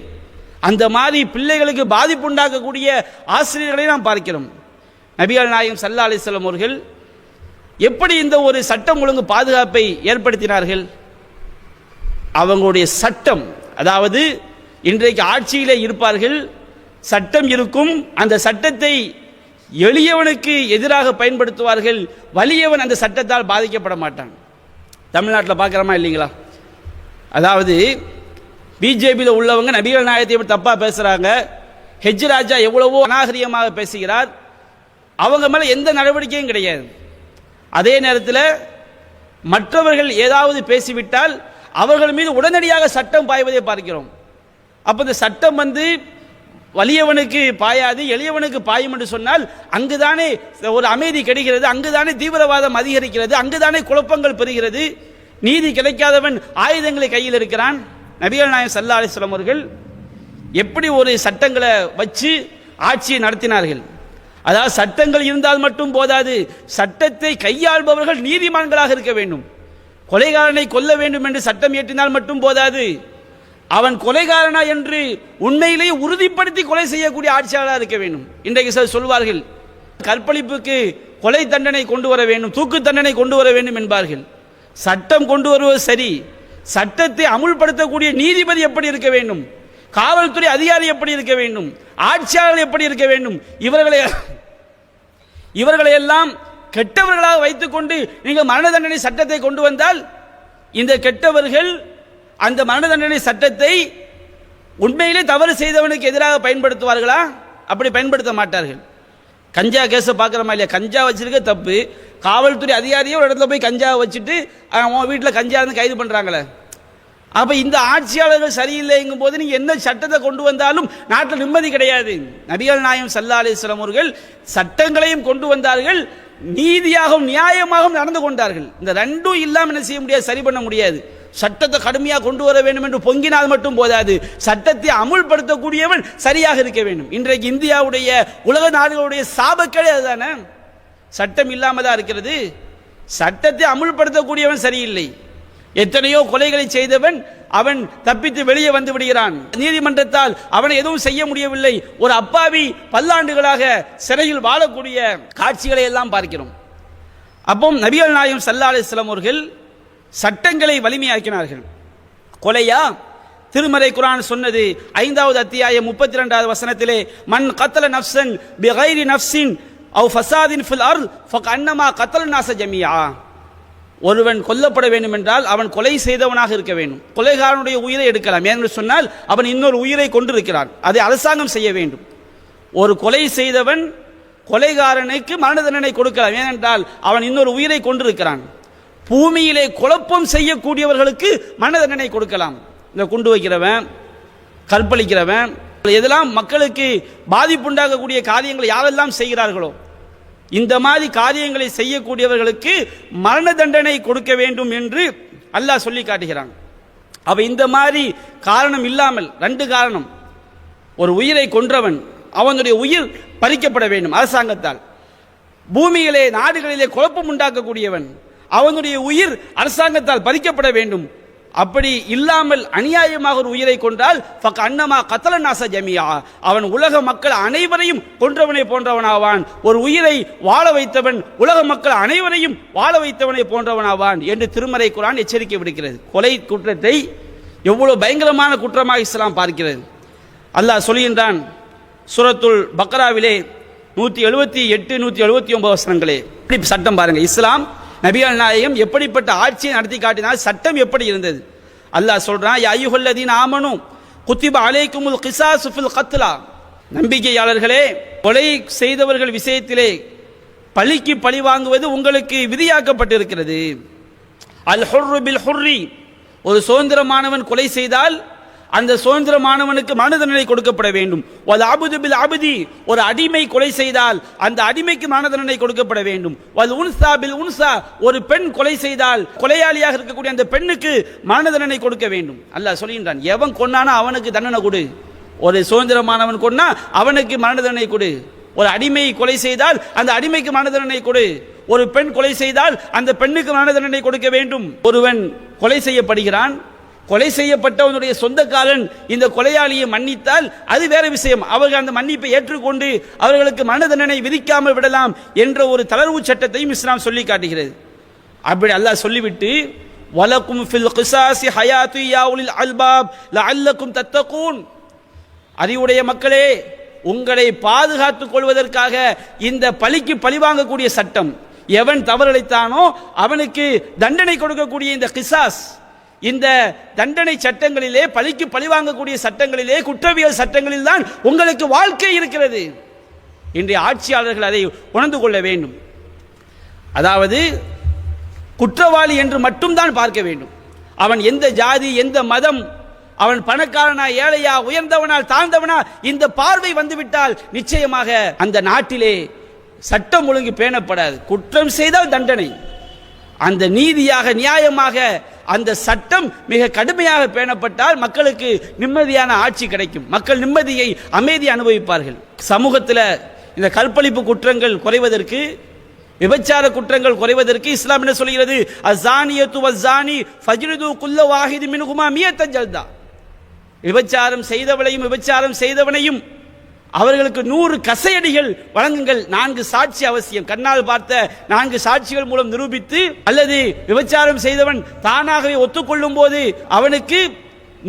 Speaker 1: அந்த மாதிரி பிள்ளைகளுக்கு பாதிப்பு உண்டாக்கக்கூடிய ஆசிரியர்களை நாம் பார்க்கிறோம். நபிகள் நாயகம் ஸல்லல்லாஹு அலைஹி வஸல்லம் அவர்கள் எப்படி இந்த ஒரு சட்டம் ஒழுங்கு பாதுகாப்பை ஏற்படுத்தினார்கள்? அவங்களுடைய சட்டம், அதாவது இன்றைக்கு ஆட்சியிலே இருப்பார்கள், சட்டம் இருக்கும், அந்த சட்டத்தை எளியவனுக்கு எதிராக பயன்படுத்துவார்கள், வலியவன் அந்த சட்டத்தால் பாதிக்கப்பட மாட்டான். தமிழ்நாட்டில் பார்க்குறோமா இல்லைங்களா? அதாவது பிஜேபியில் உள்ளவங்க நபிகள் நாயகத்தை தப்பாக பேசுகிறாங்க, ஹெஜ் ராஜா எவ்வளவோ அநாகரிகமாக பேசுகிறார், அவங்க மேலே எந்த நடவடிக்கையும் கிடையாது. அதே நேரத்தில் மற்றவர்கள் ஏதாவது பேசிவிட்டால் அவர்கள் மீது உடனடியாக சட்டம் பாய்வதை பார்க்கிறோம். அப்போ இந்த சட்டம் வலியவனுக்கு பாயாது, எளியவனுக்கு பாயும் என்று சொன்னால் அங்குதானே ஒரு அமைதி கிடைக்கிறது, அங்குதானே தீவிரவாதம் அதிகரிக்கிறது, அங்குதானே குழப்பங்கள் பெறுகிறது. நீதி கிடைக்காதவன் ஆயுதங்களை கையில் இருக்கிறான். நபிகள் நாயகம் ஸல்லல்லாஹு அலைஹி வஸல்லம் அவர்கள் எப்படி ஒரு சட்டங்களை வச்சு ஆட்சியை நடத்தினார்கள். அதாவது சட்டங்கள் இருந்தால் மட்டும் போதாது, சட்டத்தை கையாள்பவர்கள் நீதிமான்களாக இருக்க வேண்டும். கொலைகாரனை கொல்ல வேண்டும் என்று சட்டம் இயற்றினால் மட்டும் போதாது, அவன் கொலைகாரனா என்று உண்மையிலேயே உறுதிப்படுத்தி கொலை செய்யக்கூடிய ஆட்சியாளராக இருக்க வேண்டும். இன்றைக்கு சொல்வார்கள் கற்பழிப்புக்கு கொலை தண்டனை கொண்டு வர வேண்டும், தூக்கு தண்டனை கொண்டு வர வேண்டும் என்பார்கள். சட்டம் கொண்டு வருவது சரி, சட்டத்தை அமுல்படுத்தக்கூடிய நீதிபதி எப்படி இருக்க வேண்டும், காவல்துறை அதிகாரி எப்படி இருக்க வேண்டும், ஆட்சியாளர் எப்படி இருக்க வேண்டும், இவர்களை எல்லாம் கெட்டவர்களாக வைத்துக்கொண்டு நீங்கள் மரண தண்டனை சட்டத்தை கொண்டு வந்தால் இந்த கெட்டவர்கள் அந்த மரண தண்டனை சட்டத்தை உண்மையிலே தவறு செய்தவனுக்கு எதிராக பயன்படுத்துவார்களா? அப்படி பயன்படுத்த மாட்டார்கள். கஞ்சா கேஸை பார்க்குறோமா இல்லையா? கஞ்சா வச்சிருக்க தப்பு, காவல்துறை அதிகாரியே ஒரு இடத்துல போய் கஞ்சா வச்சுட்டு அவன் வீட்டில் கஞ்சா இருந்து கைது பண்ணுறாங்களே. அப்போ இந்த ஆட்சியாளர்கள் சரியில்லைங்கும் போது நீங்கள் எந்த சட்டத்தை கொண்டு வந்தாலும் நாட்டில் நிம்மதி கிடையாது. நபிகள் நாயகம் ஸல்லல்லாஹு அலைஹி வஸல்லம் அவர்கள் சட்டங்களையும் கொண்டு வந்தார்கள், நீதியாகவும் நியாயமாகவும் நடந்து கொண்டார்கள். இந்த ரெண்டும் இல்லாமல் என்ன செய்ய முடியாது, சரி பண்ண முடியாது. சட்டத்தை கடுமையாக கொண்டு வர வேண்டும் என்று பொங்கினால் மட்டும் போதாது, சட்டத்தை அமுல்படுத்தக்கூடியவன் சரியாக இருக்க வேண்டும். இன்றைக்கு இந்தியாவுடைய உலக நாடுகளுடைய சாபக்கேடு அதுதானே, சட்டம் இல்லாமல் தான் இருக்கிறது. சட்டத்தை அமுல்படுத்தக்கூடியவன் சரியில்லை. எத்தனையோ கொலைகளை செய்தவன் அவன் தப்பித்து வெளியே வந்து விடுகிறான், நீதிமன்றத்தால் அவனை எதுவும் செய்ய முடியவில்லை. ஒரு அப்பாவி பல்லாண்டுகளாக சிறையில் வாழக்கூடிய காட்சிகளை எல்லாம் பார்க்கிறோம். அப்போ நபிகள் நாயகம் ஸல்லல்லாஹு அலைஹி வஸல்லம் அவர்கள் சட்டங்களை வலிமையாக்கினார்கள். கொலையா? திருமறை குர்ஆன் சொன்னது 5வது அத்தியாயம் 32வது வசனத்திலே, மன் கத்தல நஃப்ஸன் பிகைரி நஃப்ஸின் அவ் ஃபஸாதின் ஃபில் அர்த் ஃபகன்னமா கத்தலன் நாஸ ஜமீஆ. ஒருவன் கொல்லப்பட வேண்டும் என்றால் அவன் கொலை செய்தவனாக இருக்க வேண்டும். கொலைகாரனுடைய உயிரை எடுக்கலாம், ஏனென்று சொன்னால் அவன் இன்னொரு உயிரை கொண்டிருக்கிறான், அதை அரசாங்கம் செய்ய வேண்டும். ஒரு கொலை செய்தவன் கொலைகாரனுக்கு மரண தண்டனை கொடுக்கலாம், ஏனென்றால் அவன் இன்னொரு உயிரை கொண்டிருக்கிறான். பூமியிலே குழப்பம் செய்யக்கூடியவர்களுக்கு மரண தண்டனை கொடுக்கலாம். இந்த குண்டு வைக்கிறவன், கற்பழிக்கிறவன், எதெல்லாம் மக்களுக்கு பாதிப்புண்டாகக்கூடிய காரியங்களை யாரெல்லாம் செய்கிறார்களோ இந்த மாதிரி காரியங்களை செய்யக்கூடியவர்களுக்கு மரண தண்டனை கொடுக்க வேண்டும் என்று அல்லாஹ் சொல்லி காட்டுகிறான். அவ இந்த மாதிரி காரணம் இல்லாமல், ரெண்டு காரணம், ஒரு உயிரை கொன்றவன் அவனுடைய உயிர் பறிக்கப்பட வேண்டும் அரசாங்கத்தால். பூமியிலே நாடுகளிலே குழப்பம் உண்டாக்கக்கூடியவன் அவனுடைய உயிர் அரசாங்கத்தால் பறிக்கப்பட வேண்டும். அப்படி இல்லாமல் அநியாயமாக ஒரு உயிரை கொண்டால் ஃபகன்னமா கத்தலன் நாஸ ஜமீஆ, அவன் உலக மக்கள் அனைவரையும் கொன்றவனை போன்றவனாவான். ஒரு உயிரை வாழ வைத்தவன் உலக மக்கள் அனைவரையும் வாழ வைத்தவனை போன்றவனாவான் என்று திருமறை குர்ஆன் எச்சரிக்கை விடுக்கிறது. கொலை குற்றத்தை எவ்வளவு பயங்கரமான குற்றமாக இஸ்லாம் பார்க்கிறது. அல்லாஹ் சொல்கின்றான் சூரத்துல் பக்ராவிலே 178 179 வசனங்களே. சட்டம் பாருங்க, இஸ்லாம் நபிகள் நாயகம் எப்படிப்பட்ட ஆட்சியை நடத்தி காட்டினால் சட்டம் எப்படி இருந்தது. அல்லாஹ் சொல்றான், யா அய்யுஹல்லதீன ஆமனூ குத்திப அலைக்குமுல் கிஸாஸு ஃபில் கத்லா, நம்பிக்கையாளர்களே கொலை செய்தவர்கள் விஷயத்திலே பழிக்கு பழி வாங்குவது உங்களுக்கு விதியாக்கப்பட்டிருக்கிறது. அல் ஹுர்ரு பில் ஹுர்ரி, ஒரு சுதந்திரமானவன் கொலை செய்தால் அந்த சுதந்திரமானவனுக்கு மரண தண்டனை கொடுக்கப்பட வேண்டும். வல் அப்து பில் அப்தி, ஒரு அடிமை கொலை செய்தால் அந்த அடிமைக்கு மரண தண்டனை கொடுக்கப்பட வேண்டும். வல் உன்சா பில் உன்சா, ஒரு பெண் கொலை செய்தால் கொலையாளியாக இருக்கக்கூடிய அந்த பெண்ணுக்கு மரண தண்டனை கொடுக்க வேண்டும். அல்லாஹ் சொல்கின்றான், எவன் கொன்னானா அவனுக்கு தண்டனை கொடு. ஒரு சுதந்திரமானவன் கொன்னா அவனுக்கு மரண தண்டனை கொடு. ஒரு அடிமை கொலை செய்தால் அந்த அடிமைக்கு மரண தண்டனை கொடு. ஒரு பெண் கொலை செய்தால் அந்த பெண்ணுக்கு மரண தண்டனை கொடுக்க வேண்டும். ஒருவன் கொலை செய்யப்படுகிறான், கொலை செய்யப்பட்டவனுடைய சொந்தக்காரன் இந்த கொலையாளியை மன்னித்தால் அது வேற விஷயம். அவர்கள் அந்த மன்னிப்பை ஏற்றுக்கொண்டு அவர்களுக்கு மரண தண்டனை விதிக்காமல் விடலாம் என்ற ஒரு தளர்வு சட்டத்தையும் இஸ்லாம் சொல்லி காட்டுகிறது. அப்படி அல்லாஹ் சொல்லிவிட்டு, வலக்கும் ஃபில் கிஸாஸி ஹயாத்து யா உலில் அல்பாப் லஅல்லக்கும் தத்தகூன், அறிவுடைய மக்களே உங்களை பாதுகாத்துக் கொள்வதற்காக இந்த பழிக்கு பழி வாங்கக்கூடிய சட்டம், எவன் தவறளித்தானோ அவனுக்கு தண்டனை கொடுக்கக்கூடிய இந்த கிசாஸ், இந்த தண்டனை சட்டங்களிலே, பழிக்கு பழி வாங்கக்கூடிய சட்டங்களிலே, குற்றவியல் சட்டங்களில் தான் உங்களுக்கு வாழ்க்கை இருக்கிறது. இன்றைய ஆட்சியாளர்கள் அதை உணர்ந்து கொள்ள வேண்டும். அதாவது குற்றவாளி என்று மட்டும்தான் பார்க்க வேண்டும். அவன் எந்த ஜாதி, எந்த மதம், அவன் பணக்காரனா, ஏழையா, உயர்ந்தவனா, தாழ்ந்தவனா, இந்த பார்வை வந்துவிட்டால் நிச்சயமாக அந்த நாட்டிலே சட்டம் ஒழுங்கு பேணப்படாது. குற்றம் செய்தால் தண்டனை, அந்த நீதியாக, நியாயமாக அந்த சட்டம் மிக கடுமையாக பேணப்பட்டால் மக்களுக்கு நிம்மதியான ஆட்சி கிடைக்கும். மக்கள் நிம்மதியை, அமைதியை அனுபவிப்பார்கள். சமூகத்தில் இந்த கற்பழிப்பு குற்றங்கள் குறைவதற்கு, விபச்சார குற்றங்கள் குறைவதற்கு இஸ்லாம் என்ன சொல்கிறது? அஸானியத்து வஸ்ஸானி ஃபஜ்லிது குல்ல வாஹிதி மின்ஹுமா மியத்த ஜல்தா. விபச்சாரம் செய்தவளையும் விபச்சாரம் செய்தவனையும் அவர்களுக்கு 100 கசையடிகள் வழங்குங்கள். 4 சாட்சி அவசியம். கண்ணால் பார்த்த 4 சாட்சிகள் மூலம் நிரூபித்து, அல்லது விபச்சாரம் செய்தவன் தானாகவே ஒத்துக்கொள்ளும் போது அவனுக்கு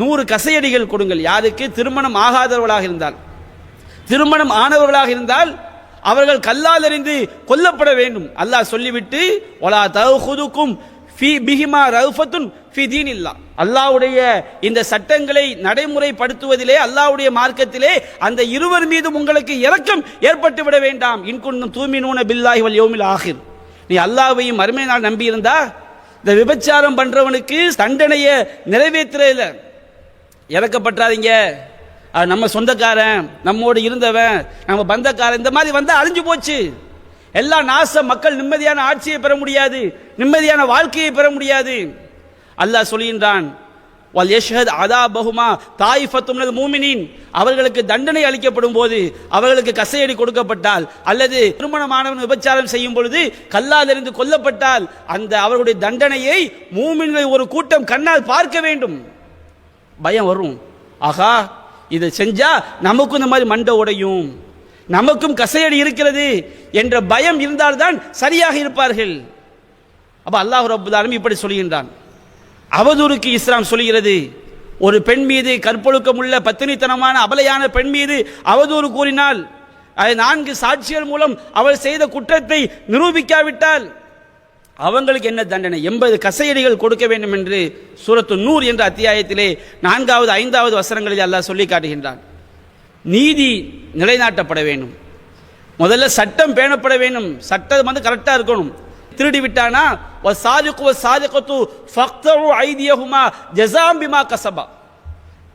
Speaker 1: 100 கசையடிகள் கொடுங்கள். யாருக்கு? திருமணம் ஆகாதவர்களாக இருந்தால். திருமணம் ஆனவர்களாக இருந்தால் அவர்கள் கல்லால் எறிந்து கொல்லப்பட வேண்டும். அல்லாஹ் சொல்லிவிட்டு வலா தஅஹுதுக்கும் ஃபீ பிஹிமா ரஃபத்துன் ஃபீ தீனில்லாஹ். அல்லாஹ்வுடைய இந்த சட்டங்களை நடைமுறைப்படுத்துவதிலே, அல்லாஹ்வுடைய மார்க்கத்திலே அந்த இருவர் மீதும் உங்களுக்கு இரக்கம் ஏற்பட்டு விட வேண்டாம். இன்குன்னும் தூமினூன பில்லாஹி வல் யௌமில் ஆகிர். நீ அல்லாஹ்வையும் மறுமை நாள் நம்பி இருந்தா இந்த விபச்சாரம் பண்றவனுக்கு தண்டனையை நிறைவேற்றுறதுல இறக்கப்பட்டாதீங்க. நம்ம சொந்தக்காரன், நம்மோடு இருந்தவன், நம்ம பந்தக்காரன், இந்த மாதிரி வந்தா அழிஞ்சு போச்சு. எல்லா நாசம். மக்கள் நிம்மதியான ஆட்சியை பெற முடியாது, நிம்மதியான வாழ்க்கையை பெற முடியாது. அல்லாஹ் சொல்கின்றான், வல் யஷ்ஹத் அதாபஹுமா தாயிஃபத்தும் மினல் மூமினீன். அவர்களுக்கு தண்டனை அளிக்கப்படும் போது, அவர்களுக்கு கசையடி கொடுக்கப்பட்டால், அல்லது திருமணமானவன் விபச்சாரம் செய்யும் பொழுது கல்லால் எறிந்து கொல்லப்பட்டால், அந்த அவர்களுடைய தண்டனையை மூமின்கள் ஒரு கூட்டம் கண்ணால் பார்க்க வேண்டும். பயம் வரும். ஆகா, இதை செஞ்சா நமக்கும் இந்த மாதிரி மண்டை உடையும், நமக்கும் கசையடி இருக்கிறது என்ற பயம் இருந்தால்தான் சரியாக இருப்பார்கள். அப்ப அல்லாஹ் ரப்பல் ஆலமீன் இப்படி சொல்கின்றான். அவதூறுக்கு இஸ்லாம் சொல்கிறது, ஒரு பெண் மீது, கற்பொழுக்கம் உள்ள பத்தினித்தனமான அபலையான பெண் மீது அவதூறு கூறினால், 4 சாட்சிகள் மூலம் அவள் செய்த குற்றத்தை நிரூபிக்காவிட்டால் அவங்களுக்கு என்ன தண்டனை? 80 கசையடிகள் கொடுக்க வேண்டும் என்று சூரத்து நூர் என்ற அத்தியாயத்திலே 4வது 5வது வசனங்களில் அல்லாஹ் சொல்லி காட்டுகின்றான். நீதி நிலைநாட்டப்பட வேண்டும். முதல்ல சட்டம் பேணப்பட வேண்டும். சட்டம் கரெக்டா இருக்கணும். திருடி விட்டானா வஸாரிகு வஸாரிகத்து ஃபக்தரு ஐதியஹுமா ஜஸாம் பிமா கஸபா.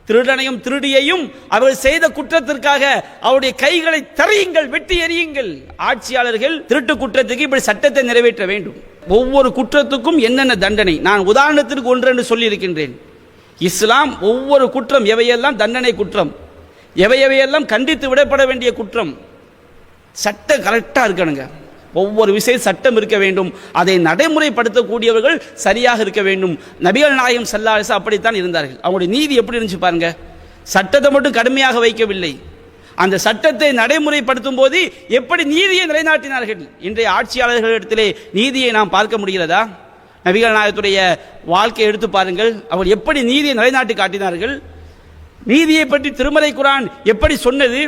Speaker 1: திருடனையும் திருடியையும் அவர்கள் செய்த குற்றத்திற்காக அவருடைய கைகளை தரியுங்கள், வெட்டி எறியுங்கள். ஆட்சியாளர்கள் திருட்டு குற்றத்துக்கு இப்படி சட்டத்தை நிறைவேற்ற வேண்டும். ஒவ்வொரு குற்றத்துக்கும் என்னென்ன தண்டனை, நான் உதாரணத்திற்கு ஒன்று என்று சொல்லி இருக்கின்றேன். இஸ்லாம் ஒவ்வொரு குற்றம், எவையெல்லாம் தண்டனை குற்றம், எவையெல்லாம் கண்டித்து விடப்பட வேண்டிய குற்றம், சட்டம் கரெக்டா இருக்கணுங்க. ஒவ்வொரு விஷயம் சட்டம் இருக்க வேண்டும். அதை நடைமுறைப்படுத்தக்கூடியவர்கள் சரியாக இருக்க வேண்டும். நபிகள் நாயகம் ஸல்லல்லாஹு அலைஹி வஸல்லம் அப்படித்தான் இருந்தார்கள். அவங்களுடைய நீதி எப்படி இருந்துச்சு பாருங்க. சட்டத்தை மட்டும் கடுமையாக வைக்கவில்லை, அந்த சட்டத்தை நடைமுறைப்படுத்தும் போது எப்படி நீதியை நிலைநாட்டினார்கள். இன்றைய ஆட்சியாளர்களிடத்திலே நீதியை நாம் பார்க்க முடிகிறதா? நபிகள் நாயகத்துடைய வாழ்க்கையை எடுத்து பாருங்கள். அவர் எப்படி நீதியை நிலைநாட்டி காட்டினார்கள். நீதியை பற்றி திருமறை குர்ஆன் எப்படி சொன்னது?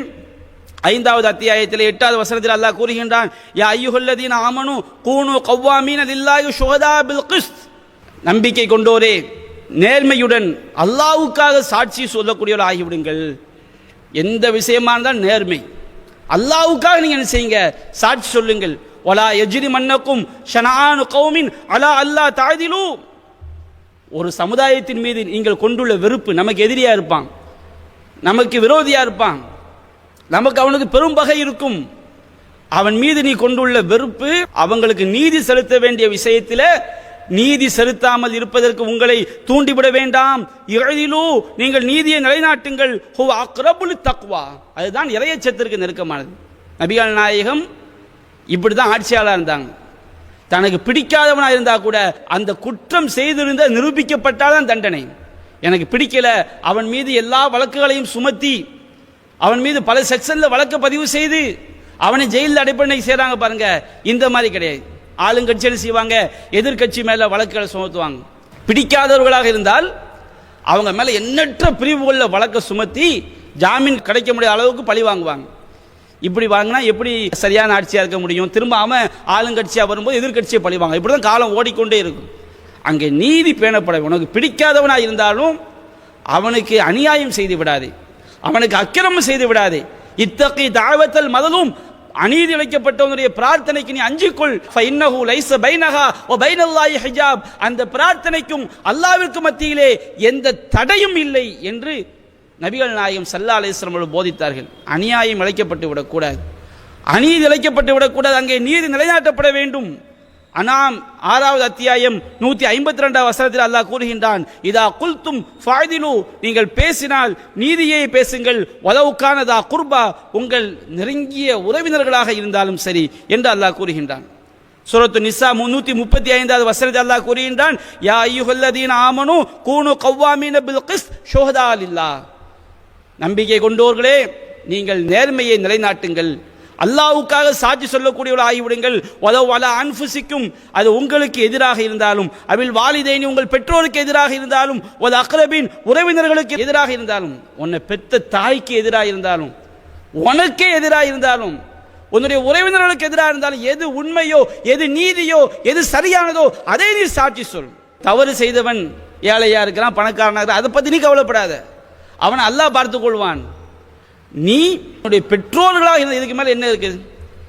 Speaker 1: 5வது அத்தியாயத்திலே 8வது வசனத்தில் அல்லாஹ் கூறுகின்றான், யா அய்யுஹல்லதீன ஆமனு கூனு கவ்வாமீன லில்லாஹி ஷுஹதா பில் கிஸ்த். நம்பிக்கை கொண்டோரே, நேர்மையுடன் அல்லாஹ்வுக்காக சாட்சி சொல்லக்கூடியவர்கள் ஆகிவிடுங்கள். எந்த விஷயமா இருந்தால் நேர்மை, அல்லாஹ்வுக்காக நீங்க என்ன செய்யுங்க? சாட்சி சொல்லுங்கள். வலா யஜ்ரி மன்னக்கும் ஷனானு கௌமின் அலா அல்லாஹ் தஅதிலு. ஒரு சமுதாயத்தின் மீது நீங்கள் கொண்டுள்ள வெறுப்பு, நமக்கு எதிரியா இருப்பான், நமக்கு விரோதியா இருப்பான், நமக்கு அவனுக்கு பெரும் பகை இருக்கும், அவன் மீது நீ கொண்டுள்ள வெறுப்பு அவங்களுக்கு நீதி செலுத்த வேண்டிய விஷயத்தில் நீதி செலுத்தாமல் இருப்பதற்கு உங்களை தூண்டிவிட வேண்டாம். இறையிலு, நீங்கள் நீதியை நிலைநாட்டுங்கள். ஹுவ அக்ரபுல் தக்வா, அதுதான் இறையச்சத்திற்கு நெருக்கமானது. நபிகள் நாயகம் இப்படிதான் ஆட்சியாளர் இருந்தாங்க. தனக்கு பிடிக்காதவனா இருந்தா கூட அந்த குற்றம் செய்திருந்த நிரூபிக்கப்பட்டால்தான் தண்டனை. எனக்கு பிடிக்கல, அவன் மீது எல்லா வழக்குகளையும் சுமத்தி அவன் மீது பல செக்ஷன்ல வழக்கு பதிவு செய்து அவனை ஜெயிலில் அடைப்படை செய்றாங்க பாருங்க. இந்த மாதிரி கிடையாது. ஆளுங்கட்சியில் செய்வாங்க, எதிர்கட்சி மேல வழக்குகளை சுமத்துவாங்க. பிடிக்காதவர்களாக இருந்தால் அவங்க மேல எண்ணற்ற பிரிவுகளில் வழக்கை சுமத்தி ஜாமீன் கிடைக்க முடியாத அளவுக்கு பழி வாங்குவாங்க. இப்படி வாங்கினா எப்படி சரியான ஆட்சியாக இருக்க முடியும்? திரும்ப அவன் ஆளுங்கட்சியாக வரும்போது எதிர்கட்சியை பழிவாங்க. இப்படி தான் காலம் ஓடிக்கொண்டே இருக்கும். அங்கே நீதி பேணப்பட, உனக்கு பிடிக்காதவனாக இருந்தாலும் அவனுக்கு அநியாயம் செய்து விடாது, அவனுக்கு அக்கிரமம் செய்து விடாது. இத்தகி தாவத்தல் மதலும், அநீதி இழைக்கப்பட்டவனுடைய பிரார்த்தனைக்கு நீ அஞ்சிக்கொள். ஃபஇன்னஹு லைஸ பைனஹா வ பைனல்லாஹி ஹிஜாப், அந்த பிரார்த்தனைக்கும் அல்லாஹ்விற்கு மத்தியிலே எந்த தடையும் இல்லை என்று நபிகள் நாயகம் ஸல்லல்லாஹு அலைஹி வஸல்லம் அவர்கள் போதித்தார்கள். அநியாயம் இழைக்கப்பட்டு விடக்கூடாது, அநீதி இழைக்கப்பட்டு விடக்கூடாது, அங்கே நீதி நிலைநாட்டப்பட வேண்டும். அனாம் 6வது அத்தியாயம் 152வது வசனத்தில் அல்லாஹ் கூறுகின்றான், இதா குல்தும் ஃபாதிலு, நீங்கள் பேசினால் நீதியை பேசுங்கள், வலவுக்கான தா குர்பா, உங்கள் நெருங்கிய உறவினர்களாக இருந்தாலும் சரி என்று அல்லாஹ் கூறுகின்றான். சூரத்து நிசா 135வது வசனத்தில் அல்லாஹ் கூறுகின்றான், யா அய்யுஹல்லதீன ஆமனு கூனு கவ்வாமீன பில் கிஸ்த் ஷுஹதா லில்லாஹ், நம்பிக்கை கொண்டோர்களே நீங்கள் நேர்மையை நிலைநாட்டுங்கள், அல்லாஹ்வுக்காக சாட்சி சொல்லக்கூடியவர்கள் ஆகிவிடுங்கள். வலவ் அலா அன்ஃபுசிக்கும், அது உங்களுக்கு எதிராக இருந்தாலும், அவில் வாலிதைனி உங்கள் பெற்றோருக்கு எதிராக இருந்தாலும், ஒரு அக்ரபின் உறவினர்களுக்கு எதிராக இருந்தாலும், உன்னை பெற்ற தாய்க்கு எதிராக இருந்தாலும், உனக்கே எதிராக இருந்தாலும், உன்னுடைய உறவினர்களுக்கு எதிராக இருந்தாலும், எது உண்மையோ எது நீதியோ எது சரியானதோ அதை நீ சாட்சி சொல். தவறு செய்தவன் ஏழையா இருக்கிறான், பணக்காரனாக இருக்கிறான், அதை பற்றி நீ கவலைப்படாத, அவனை அல்லாஹ் பார்த்துக் கொள்வான். நீ உன்னுடைய பெற்றோர்களாக இருந்த, இதுக்கு மேலே என்ன இருக்குது?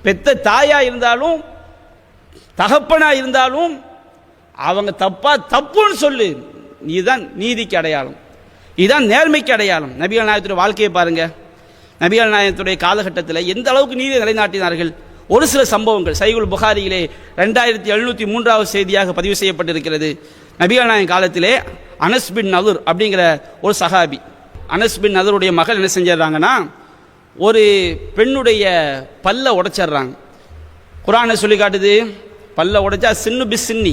Speaker 1: பெத்த தாயா இருந்தாலும் தகப்பனா இருந்தாலும் அவங்க தப்பா தப்புன்னு சொல்லு, இதுதான் நீதிக்கு அடையாளம், இதுதான் நேர்மைக்கு அடையாளம். நபிகள் நாயகத்துடைய வாழ்க்கையை பாருங்க. நபிகள் நாயகத்துடைய காலகட்டத்தில் எந்த அளவுக்கு நீதியை நிலைநாட்டினார்கள். ஒரு சில சம்பவங்கள் சஹீஹுல் புகாரியிலே 2703வது செய்தியாக பதிவு செய்யப்பட்டிருக்கிறது. நபிகள் நாயகம் காலத்திலே அனஸ் பின் நதுர் அப்படிங்கிற ஒரு சஹாபி, அனஸ் பின் நதருடைய மகள் என்ன செஞ்சிடறாங்கன்னா, ஒரு பெண்ணுடைய பல்ல உடைச்சிட்றாங்க. குர்ஆனை சொல்லி காட்டுது, பல்ல உடைச்சா சின்னு பி சின்னி,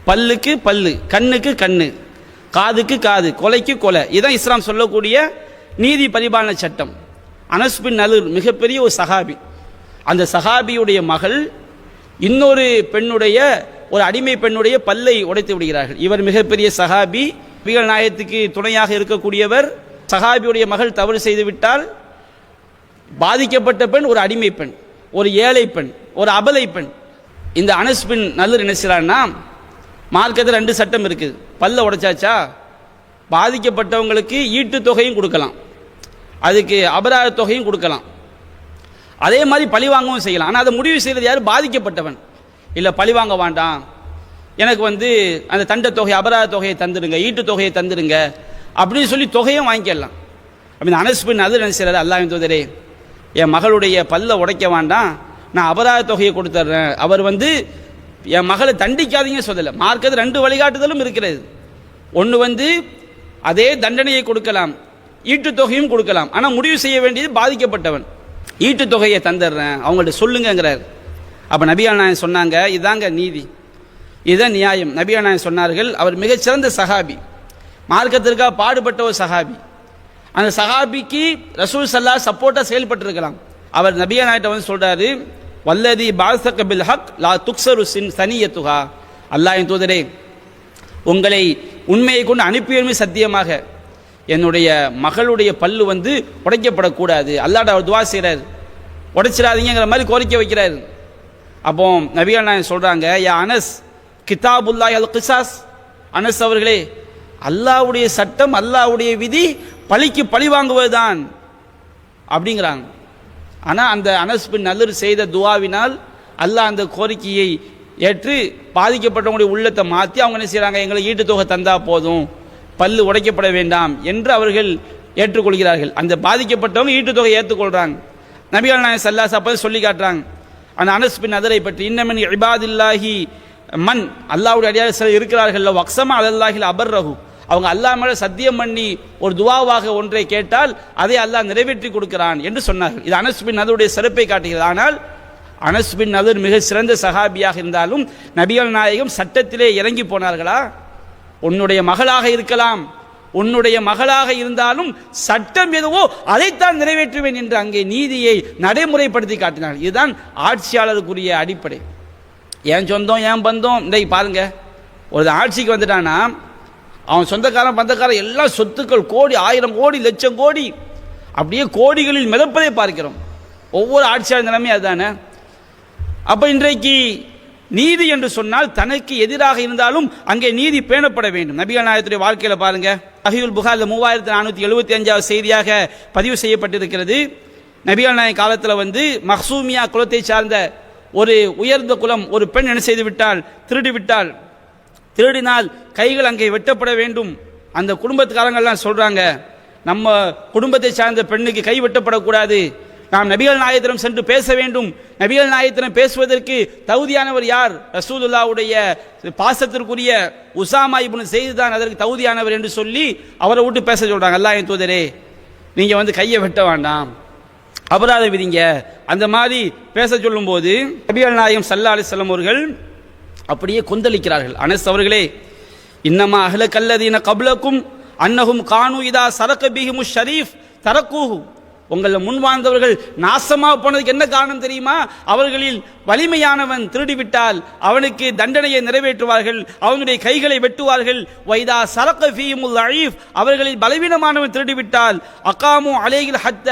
Speaker 1: பல்லுக்கு பல்லு, கண்ணுக்கு கண்ணு, காதுக்கு காது, கொலைக்கு கொலை. இதுதான் இஸ்லாம் சொல்லக்கூடிய நீதி பரிபாலன சட்டம். அனஸ் பின் நதுர் மிகப்பெரிய ஒரு சஹாபி. அந்த சஹாபியுடைய மகள் இன்னொரு பெண்ணுடைய, ஒரு அடிமை பெண்ணுடைய பல்லை உடைத்து விடுகிறார்கள். இவர் மிகப்பெரிய சஹாபி, நபிகள் நாயகத்துக்கு துணையாக இருக்கக்கூடியவர். சஹாபியுடைய மகள் தவறு செய்துவிட்டால் பாதிக்கப்பட்ட பெண் ஒரு அடிமை பெண், ஒரு ஏழை பெண், ஒரு அபலை பெண். இந்த அனஸ் பின் நதுர் என்ன செய்றான்னா, மார்க்கத்தில் 2 சட்டம் இருக்குது. பல்ல உடைச்சாச்சா பாதிக்கப்பட்டவங்களுக்கு ஈட்டு தொகையும் கொடுக்கலாம், அதுக்கு அபராத தொகையும் கொடுக்கலாம், அதே மாதிரி பழிவாங்கவும் செய்யலாம். ஆனால் அதை முடிவு செய்கிறது யார்? பாதிக்கப்பட்டவன். இல்லை பழிவாங்க வேண்டாம், எனக்கு அந்த தண்ட தொகை அபராத தொகையை தந்துடுங்க, ஈட்டு தொகையை தந்துடுங்க அப்படின்னு சொல்லி தொகையும் வாங்கிக்கலாம். அப்படி அனஸ் பின் நதுர் என்ன செய்யறாரு, அல்லாஹ்வின் தூதரே என் மகளுடைய பல்ல உடைக்க வேண்டாம், நான் அபராத தொகையை கொடுத்துட்றேன். அவர் என் மகளை தண்டிக்காதீங்க சொல்லலை. மார்க்கத்தில் 2 வழிகாட்டுதலும் இருக்கிறது. ஒன்று அதே தண்டனையை கொடுக்கலாம், ஈட்டு தொகையும் கொடுக்கலாம். ஆனால் முடிவு செய்ய வேண்டியது பாதிக்கப்பட்டவன். ஈட்டு தொகையை தந்துடுறேன், அவங்கள்ட்ட சொல்லுங்கிறார். அப்போ நபிகள் நாயகம் சொன்னாங்க, இதாங்க நீதி, இதுதான் நியாயம். நபிகள் நாயகம் சொன்னார்கள், அவர் மிகச்சிறந்த சஹாபி, மார்க்கத்திற்காக பாடுபட்ட ஒரு சஹாபி. அந்த சஹாபிக்கு ரசூல் ஸல்லல்லாஹு சப்போர்ட்டாக செயல்பட்டிருக்கலாம். அவர் நபிகள் நாயகம் சொல்றாரு, வல்லதி பாஸக பில் ஹக் லா துக்ஸரு சனியத்துஹா, அல்லாஹ்வின் தூதரே உங்களை உண்மையை கொண்டு அனுப்பியமே சத்தியமாக என்னுடைய மகளுடைய பல்லு உடைக்கப்படக்கூடாது. அல்லாஹ்ட்ட அவர் துவா செய்கிறார், உடைச்சிடாதீங்கிற மாதிரி கோரிக்கை வைக்கிறார். அப்போ நபிகள் நாயகம் சொல்றாங்க, யா அனஸ் கிதாபுல்லாஹி அல் கிசாஸ், அனஸ் அவர்களே அல்லாஹ்வுடைய சட்டம், அல்லாஹ்வுடைய விதி பழிக்கு பழி வாங்குவதுதான் அப்படிங்கிறாங்க. ஆனால் அந்த அனஸ் பின் நதுர் செய்த துவாவினால் அல்லாஹ் அந்த கோரிக்கையை ஏற்று பாதிக்கப்பட்டவங்களுடைய உள்ளத்தை மாற்றி அவங்க என்ன செய்கிறாங்க, எங்களுக்கு ஈட்டு தொகை தந்தா போதும், பல்லு உடைக்கப்பட வேண்டாம் என்று அவர்கள் ஏற்றுக்கொள்கிறார்கள். அந்த பாதிக்கப்பட்டவங்க ஈட்டு தொகை ஏற்றுக்கொள்கிறாங்க. நபிகள் நாயகம் ஸல்லல்லாஹு அலைஹி வஸல்லம் சொல்லி காட்டுறாங்க அந்த அனஸ் பின் நதரை பற்றி, இன்னமின் இபாதில்லாஹி மன், அல்லாஹ்வுடைய அடியார்கள் இருக்கிறார்கள், வக்ஸமா அலல்லாஹில் அபர்ரஹு, அவங்க அல்லாஹ் மேலே சத்தியம் பண்ணி ஒரு துவாவாக ஒன்றை கேட்டால் அதை அல்லாஹ் நிறைவேற்றி கொடுக்கிறான் என்று சொன்னார்கள். இது அனஸ் பின் நதருடைய சிறப்பை காட்டுகிறது. ஆனால் அனஸ் பின் நதர் மிக சிறந்த சஹாபியாக இருந்தாலும் நபிகள் நாயகம் சட்டத்திலே இறங்கி போனார்களா? உன்னுடைய மகளாக இருக்கலாம், உன்னுடைய மகளாக இருந்தாலும் சட்டம் எதுவோ அதைத்தான் நிறைவேற்றுவேன் என்று அங்கே நீதியை நடைமுறைப்படுத்தி காட்டினார். இதுதான் ஆட்சியாளருக்குரிய அடிப்படை. ஏன் சொந்தம் ஏன் பந்தம், இன்றைக்கு பாருங்க, ஒரு ஆட்சிக்கு வந்துட்டானா அவன் சொந்தக்காரன் பந்தக்காரன் எல்லாம் சொத்துக்கள் கோடி, 1000 கோடி, லட்சம் கோடி, அப்படியே கோடிகளில் மிதப்பதை பார்க்கிறோம். ஒவ்வொரு ஆட்சியாளர் நிலைமை அதுதானே. அப்போ இன்றைக்கு நீதி என்று சொன்னால் தனக்கு எதிராக இருந்தாலும் அங்கே நீதி பேணப்பட வேண்டும். நபிகள் நாயகத்துடைய வாழ்க்கையில் பாருங்க, சஹீஹுல் புகாரில் 3475வது செய்தியாக பதிவு செய்யப்பட்டிருக்கிறது. நபிகள் நாயக காலத்தில் மஹ்சூமியா குலத்தை சார்ந்த ஒரு உயர்ந்த குலம் ஒரு பெண் என்ன செய்து விட்டால், திருடினால் கைகள் அங்கே வெட்டப்பட வேண்டும். அந்த குடும்பத்துக்காரங்கள்லாம் சொல்றாங்க, நம்ம குடும்பத்தை சார்ந்த பெண்ணுக்கு கை வெட்டப்படக்கூடாது, நாம் நபிகள் நாயகத்திடம் சென்று பேச வேண்டும். நபிகள் நாயகத்திடம் பேசுவதற்கு தகுதியானவர் யார்? ரசூலுல்லாஹ்வுடைய பாசத்திற்குரிய உசாமா இப்னு ஸெய்த் தான் அதற்கு தகுதியானவர் என்று சொல்லி அவரை விட்டு பேச சொல்றாங்க. அல்லாஹ்வின் தூதரே, நீங்க கையை வெட்ட வேண்டாம், அபராதம் விதிங்க, அந்த மாதிரி பேச சொல்லும் போது நபிகள் நாயகம் ஸல்லல்லாஹு அலைஹி வஸல்லம் அவர்கள் அப்படியே கொந்தளிக்கிறார்கள். அனஸ் அவர்களே, இன்னமா அஹ்லகல்லதீன கப்லக்கும் அன்னஹும் கானு இதா சரக பிஹிமுஷ் ஷரீஃப் தரக்கூஹு, உங்களை முன் வாழ்ந்தவர்கள் நாசமாக போனதுக்கு என்ன காரணம் தெரியுமா? அவர்களில் வலிமையானவன் திருடிவிட்டால் அவனுக்கு தண்டனையை நிறைவேற்றுவார்கள், அவனுடைய கைகளை வெட்டுவார்கள். வைதா சரக ஃபீஹிமுல் லஈஃப், அவர்களில் பலவீனமானவன் திருடிவிட்டால் அகாமு அலைஹில் ஹத்த,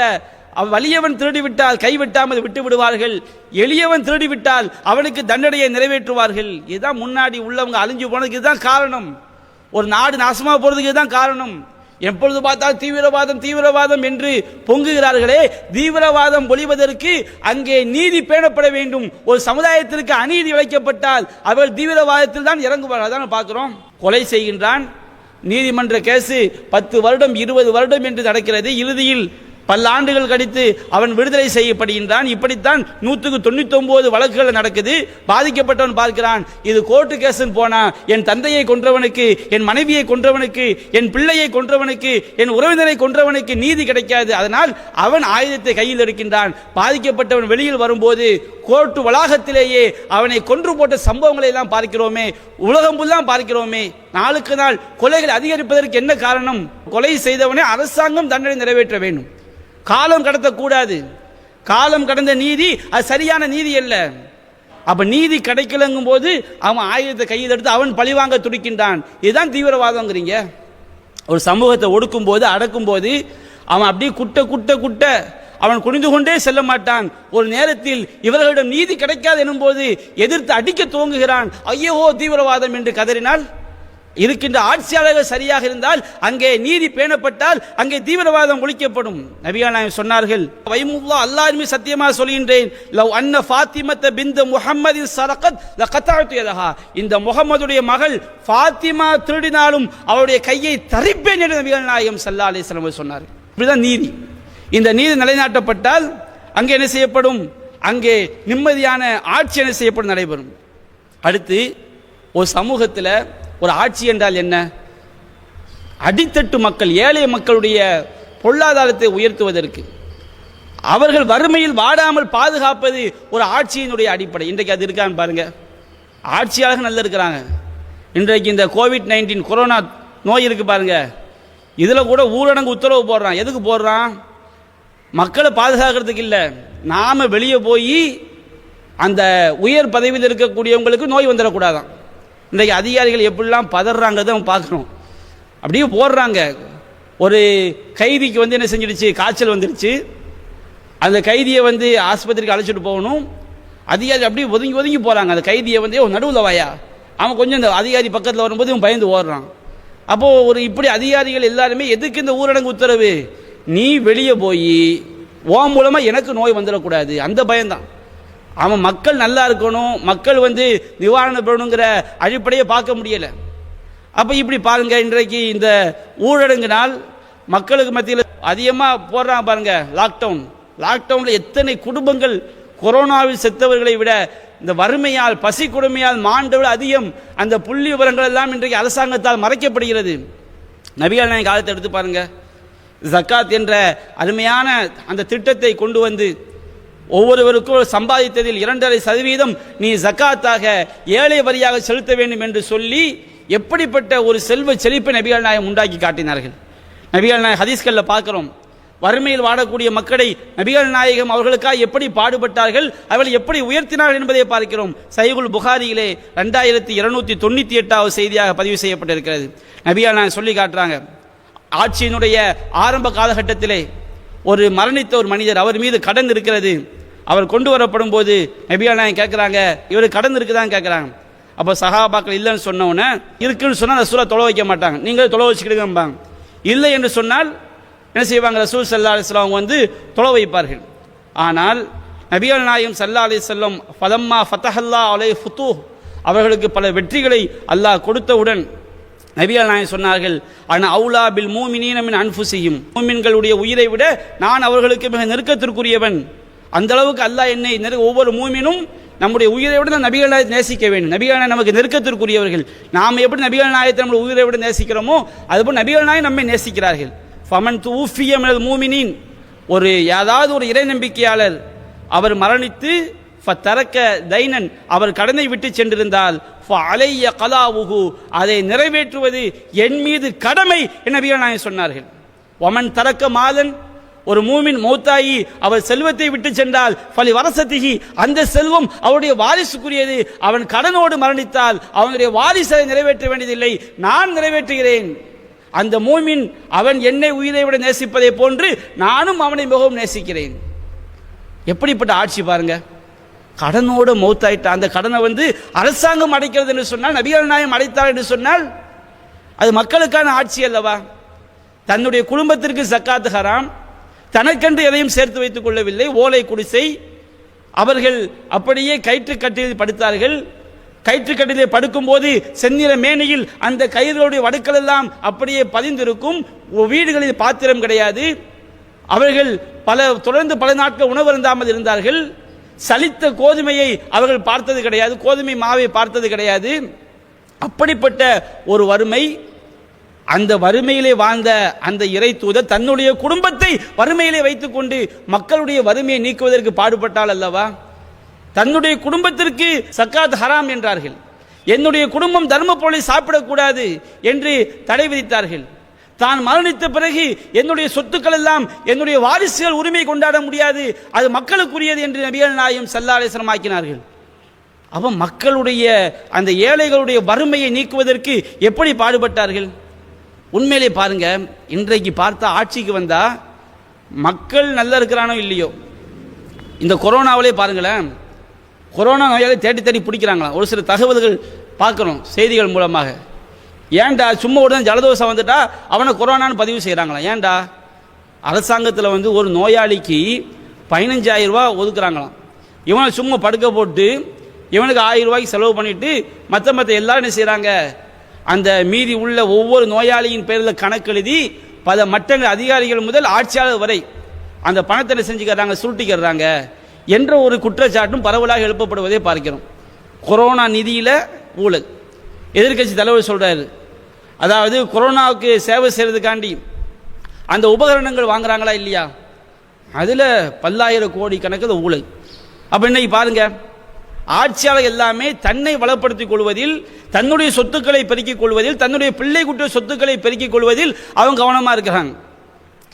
Speaker 1: வலியவன் திருடிவிட்டால் கைவிட்டாமல் விட்டு விடுவார்கள், எளியவன் திருடிவிட்டால் அவனுக்கு தண்டனையை நிறைவேற்றுவார்கள். இதுதான் முன்னாடி உள்ளவங்க அழிஞ்சு போனதுக்கு இதுதான் காரணம். ஒரு நாடு நாசமாக போறதுக்கு இதுதான் காரணம். எப்பொழுது பார்த்தால் தீவிரவாதம் தீவிரவாதம் என்று பொங்குகிறார்களே, தீவிரவாதம் ஒழிவதற்கு அங்கே நீதி பேணப்பட வேண்டும். ஒரு சமுதாயத்திற்கு அநீதி இழைக்கப்பட்டால் அவர்கள் தீவிரவாதத்தில் தான் இறங்குவார்கள். அதான் பார்க்கிறோம். கொலை செய்கின்றான், நீதிமன்ற கேசு 10 வருடம் 20 வருடம் என்று நடக்கிறது. இறுதியில் பல ஆண்டுகள் கழித்து அவன் விடுதலை செய்யப்படுகின்றான். இப்படித்தான் 199 வழக்குகள் நடக்குது. பாதிக்கப்பட்டவன் பார்க்கிறான், இது கோர்ட்டு கேஸ்ன்னு போனா என் தந்தையை கொன்றவனுக்கு, என் மனைவியை கொன்றவனுக்கு, என் பிள்ளையை கொன்றவனுக்கு, என் உறவினரை கொன்றவனுக்கு நீதி கிடைக்காது. அதனால் அவன் ஆயுதத்தை கையில் எடுக்கின்றான். பாதிக்கப்பட்டவன் வெளியில் வரும்போது கோர்ட்டு வளாகத்திலேயே அவனை கொன்று போட்ட சம்பவங்களை எல்லாம் பார்க்கிறோமே, உலகம் புல்லாம் பார்க்கிறோமே. நாளுக்கு நாள் கொலைகள் அதிகரிப்பதற்கு என்ன காரணம்? கொலை செய்தவனை அரசாங்கம் தண்டனை நிறைவேற்ற வேண்டும், காலம் கடத்தக்கூடாது. காலம் கடந்த நீதி அது சரியான நீதி அல்ல. அப்ப நீதி கிடைக்கலங்கும் போது அவன் ஆயுதத்தை கையில் எடுத்து அவன் பழிவாங்க துடிக்கின்றான். இதுதான் தீவிரவாதங்கிறீங்க. ஒரு சமூகத்தை ஒடுக்கும் போது அடக்கும் போது அவன் அப்படியே குட்ட குட்ட குட்ட அவன் குனிந்து கொண்டே செல்ல மாட்டான். ஒரு நேரத்தில் இவர்களிடம் நீதி கிடைக்காது எனும் போது எதிர்த்து அடிக்க துவங்குகிறான். ஐயோ தீவிரவாதம் என்று கதறினால், இருக்கின்ற ஆட்சியாளர்கள் சரியாக இருந்தால் அங்கே நீதி பேணப்பட்டால் அங்கே தீவிரவாதம் ஒழிக்கப்படும். நபிகள் நாயகம் சொன்னார்கள், வைமுல்லாஹ், அல்லாஹ்வின் மீது சத்தியமாக சொல்கின்றேன், லவ் அன்ன ஃபாத்திமத்த பின்த் முஹம்மதின் சரகத் லகதஅது யதஹா, இந்த முகமதுடைய மகள் ஃபாத்திமா திருடினாலும் அவருடைய கையை தரிப்பேன் என்று நபிகள் நாயகம் ஸல்லல்லாஹு அலைஹி வஸல்லம் சொன்னார்கள். இப்படிதான் நீதி. இந்த நீதி நிலைநாட்டப்பட்டால் அங்கே என்ன செய்யப்படும்? அங்கே நிம்மதியான ஆட்சி என்ன செய்யப்படும்? நடைபெறும். அடுத்து, ஒரு சமூகத்தில் ஒரு ஆட்சி என்றால் என்ன? அடித்தட்டு மக்கள், ஏழை மக்களுடைய பொருளாதாரத்தை உயர்த்துவதற்கு, அவர்கள் வறுமையில் வாடாமல் பாதுகாப்பது ஒரு ஆட்சியினுடைய அடிப்படை. இன்றைக்கு அது இருக்கான்னு பாருங்க. ஆட்சியாளர்கள் நல்லா இருக்கிறாங்க. இன்றைக்கு இந்த கோவிட்-19 கொரோனா நோய் இருக்கு பாருங்க, இதில் கூட ஊரடங்கு உத்தரவு போடுறான். எதுக்கு போடுறான்? மக்களை பாதுகாக்கிறதுக்கு இல்லை. நாம வெளியே போய் அந்த உயர் பதவியில் இருக்கக்கூடியவங்களுக்கு நோய் வந்துடக்கூடாதான். இன்றைக்கு அதிகாரிகள் எப்படிலாம் பதறாங்கிறத பார்க்குறோம். அப்படியே போடுறாங்க. ஒரு கைதிக்கு என்ன செஞ்சிடுச்சு? காய்ச்சல் வந்துடுச்சு. அந்த கைதியை ஆஸ்பத்திரிக்கு அழைச்சிட்டு போகணும். அதிகாரி அப்படியே ஒதுங்கி ஒதுங்கி போகிறாங்க. அந்த கைதியை நடுவில் வாயா, அவன் கொஞ்சம் இந்த அதிகாரி பக்கத்தில் வரும்போது இவன் பயந்து ஓடுறான். அப்போது ஒரு இப்படி அதிகாரிகள் எல்லாருமே எதுக்கு இந்த ஊரடங்கு உத்தரவு? நீ வெளியே போய் உன் மூலமாக எனக்கு நோய் வந்துடக்கூடாது, அந்த பயம்தான். அவன் மக்கள் நல்லா இருக்கணும், மக்கள் நிவாரணம் பெறணுங்கிற அடிப்படையை பார்க்க முடியலை. அப்போ இப்படி பாருங்க, இன்றைக்கு இந்த ஊரடங்கினால் மக்களுக்கு மத்தியில் அதிகமாக போடுறாங்க பாருங்க. லாக்டவுனில் எத்தனை குடும்பங்கள் கொரோனாவில் செத்தவர்களை விட இந்த வறுமையால், பசி கொடுமையால் மாண்டவர்கள் அதிகம். அந்த புள்ளி விவரங்கள் எல்லாம் இன்றைக்கு அரசாங்கத்தால் மறைக்கப்படுகிறது. நபிகள் நாயகம் காலத்தை எடுத்து பாருங்க. ஜக்காத் என்ற அருமையான அந்த திட்டத்தை கொண்டு ஒவ்வொருவருக்கும் சம்பாதித்ததில் 2.5% நீ ஜக்காத்தாக ஏழை வரியாக செலுத்த வேண்டும் என்று சொல்லி எப்படிப்பட்ட ஒரு செல்வ செழிப்பை நபிகள் நாயகம் உண்டாக்கி காட்டினார்கள். நபிகள் நாயகம் ஹதீஸ்களில் பார்க்கிறோம். வறுமையில் வாடக்கூடிய மக்களை நபிகள் நாயகம் அவர்களுக்காக எப்படி பாடுபட்டார்கள், அவர்கள் எப்படி உயர்த்தினார்கள் என்பதை பார்க்கிறோம். சஹீஹுல் புகாரியிலே 2298வது செய்தியாக பதிவு செய்யப்பட்டிருக்கிறது. நபிகள் நாயகம் சொல்லி காட்டுறாங்க, ஆட்சியினுடைய ஆரம்ப காலகட்டத்திலே ஒரு மரணித்த ஒரு மனிதர், அவர் மீது கடன் இருக்கிறது. அவர் கொண்டு வரப்படும் போது நபிகள் நாயகம் கேட்குறாங்க, இவர் கடன் இருக்குதான்னு கேட்குறாங்க. அப்போ சஹாபாக்கள் இல்லைன்னு சொன்னோன்னே, இருக்குன்னு சொன்னால் ரசூலை தொலை வைக்க மாட்டாங்க, நீங்களே தொலை வச்சுக்கிடுங்கம்பாங்க. இல்லை என்று சொன்னால் என்ன செய்வாங்க, ரசூல் ஸல்லல்லாஹு அலைஹி வஸல்லம் வந்து தொலை வைப்பார்கள். ஆனால் நபிகள் நாயகம் ஸல்லல்லாஹு அலைஹி வஸல்லம் ஃபலம்மா ஃபதஹல்லாஹு அலைஹி ஃபுதூஹ், அவர்களுக்கு பல வெற்றிகளை அல்லாஹ் கொடுத்தவுடன் நபிகள் நாயகம் சொன்னார்கள், அன அவுலா பில் மூமினீன மின் அன்ஃபுஸிஹிம், மூமின்களுடைய உயிரை விட நான் அவர்களுக்கு மிக நெருக்கத்திற்குரியவன். அந்த அளவுக்கு அல்லாஹ் என்னை ஒவ்வொரு மூமினும் நம்முடைய உயிரை விட நான் நபிகள் நாயகத்தை நேசிக்க வேண்டும். நபிகள் நாயகம் நமக்கு நெருக்கத்திற்குரியவர்கள். நாம் எப்படி நபிகள் நாயகத்தை நம்முடைய உயிரை விட நேசிக்கிறோமோ அதுபோல் நபிகள் நாயகம் நம்மை நேசிக்கிறார்கள். ஃபமன் தூஃபிய மினல் மூமினீன், ஒரு ஏதாவது ஒரு இறை நம்பிக்கையாளர் அவர் மரணித்து ஃபதரக்க தைனன், அவர் கடனை விட்டு சென்றிருந்தால் ஃபஅலைய கலாவுஹு, அதை நிறைவேற்றுவது என் மீது கடமை என நபிகள் நாயகம் சொன்னார்கள். வமன் தரக்க மாலன், ஒரு மூமின் மௌத்தாயி அவர் செல்வத்தை விட்டு சென்றால் ஃபலி வரசத்திஹி, அந்த செல்வம் அவருடைய வாரிசுக்குரியது. அவன் கடனோடு மரணித்தால் அவனுடைய வாரிசை நிறைவேற்ற வேண்டியதில்லை, நான் நிறைவேற்றுகிறேன். அந்த மூமின் அவன் என்னை உயிரை விட நேசிப்பதை போன்று நானும் அவனை மிகவும் நேசிக்கிறேன். எப்படிப்பட்ட ஆட்சி பாருங்க. கடனோடு மௌத்தாயிட்ட அந்த கடனை வந்து அரசாங்கம் அடைக்கிறது என்று சொன்னால், நபிகள் நாயகம் அடைத்தார் என்று சொன்னால் அது மக்களுக்கான ஆட்சி அல்லவா? தன்னுடைய குடும்பத்திற்கு ஜக்காத் ஹராம், தனக்கென்று எதையும் சேர்த்து வைத்துக் கொள்ளவில்லை. ஓலை குடிசை, அவர்கள் அப்படியே கயிற்றுக்கட்டில் படுத்தார்கள். கயிற்றுக்கட்டிலே படுக்கும் போது செந்நிற மேனையில் அந்த கயிறுகளுடைய வடுக்கள் எல்லாம் அப்படியே பதிந்திருக்கும். வீடுகளில் பாத்திரம் கிடையாது. அவர்கள் தொடர்ந்து பல நாட்கள் உணவு அருந்தாமல் இருந்தார்கள். சலித்த கோதுமையை அவர்கள் பார்த்தது கிடையாது, கோதுமை மாவை பார்த்தது கிடையாது. அப்படிப்பட்ட ஒரு வறுமை, அந்த வறுமையிலே வாழ்ந்த அந்த இறை தூதர் தன்னுடைய குடும்பத்தை வறுமையிலே வைத்துக் கொண்டு மக்களுடைய வறுமையை நீக்குவதற்கு பாடுபட்டால் அல்லவா? தன்னுடைய குடும்பத்திற்கு சக்காத் ஹராம் என்றார்கள். என்னுடைய குடும்பம் தர்ம பொருளை சாப்பிடக்கூடாது என்று தடை விதித்தார்கள். தான் மரணித்த பிறகு என்னுடைய சொத்துக்கள் எல்லாம் என்னுடைய வாரிசுகள் உரிமை கொண்டாட முடியாது, அது மக்களுக்குரியது என்று நபிகள் நாயகம் ஸல்லல்லாஹு அலைஹி வஸல்லம் ஆக்கினார்கள். அப்போ மக்களுடைய அந்த ஏழைகளுடைய வறுமையை நீக்குவதற்கு எப்படி பாடுபட்டார்கள்? உண்மையிலே பாருங்க, இன்றைக்கு பார்த்தா ஆட்சிக்கு வந்தா மக்கள் நல்லா இருக்கிறானோ இல்லையோ, இந்த கொரோனாவிலே பாருங்களேன், கொரோனா நோயாளி தேடி தேடி பிடிக்கிறாங்களாம். ஒரு சில தகவல்கள் பார்க்குறோம் செய்திகள் மூலமாக. ஏன்டா சும்மா உடனே ஜலதோஷம் வந்துட்டா அவனை கொரோனான்னு பதிவு செய்கிறாங்களாம். ஏன்டா அரசாங்கத்தில் வந்து ஒரு நோயாளிக்கு 15,000 ரூபா ஒதுக்குறாங்களாம். இவனை சும்மா படுக்க போட்டு இவனுக்கு 1000 ரூபாய்க்கு செலவு பண்ணிட்டு மற்ற எல்லாரும் என்ன செய்கிறாங்க, அந்த மீதி உள்ள ஒவ்வொரு நோயாளியின் பேரில் கணக்கு எழுதி பல மட்டங்கள் அதிகாரிகள் முதல் ஆட்சியாளர் வரை அந்த பணத்தை செஞ்சுக்கிறாங்க, சுருட்டிக்கிறாங்க என்ற ஒரு குற்றச்சாட்டும் பரவலாக எழுப்பப்படுவதை பார்க்கிறோம். கொரோனா நிதியில் ஊழல். எதிர்க்கட்சி தலைவர் சொல்றாரு, அதாவது கொரோனாவுக்கு சேவை செய்யறதுக்காண்டி அந்த உபகரணங்கள் வாங்குறாங்களா இல்லையா, அதில் பல்லாயிரம் கோடி கணக்கில் ஊழல். அப்போ இன்னைக்கு பாருங்க, ஆட்சியாளர் எல்லாமே தன்னை வளப்படுத்திக் கொள்வதில், தன்னுடைய சொத்துக்களை பெருக்கிக் கொள்வதில், தன்னுடைய பிள்ளை குட்டிய சொத்துக்களை பெருக்கிக் கொள்வதில் அவங்க கவனமாக இருக்கிறாங்க.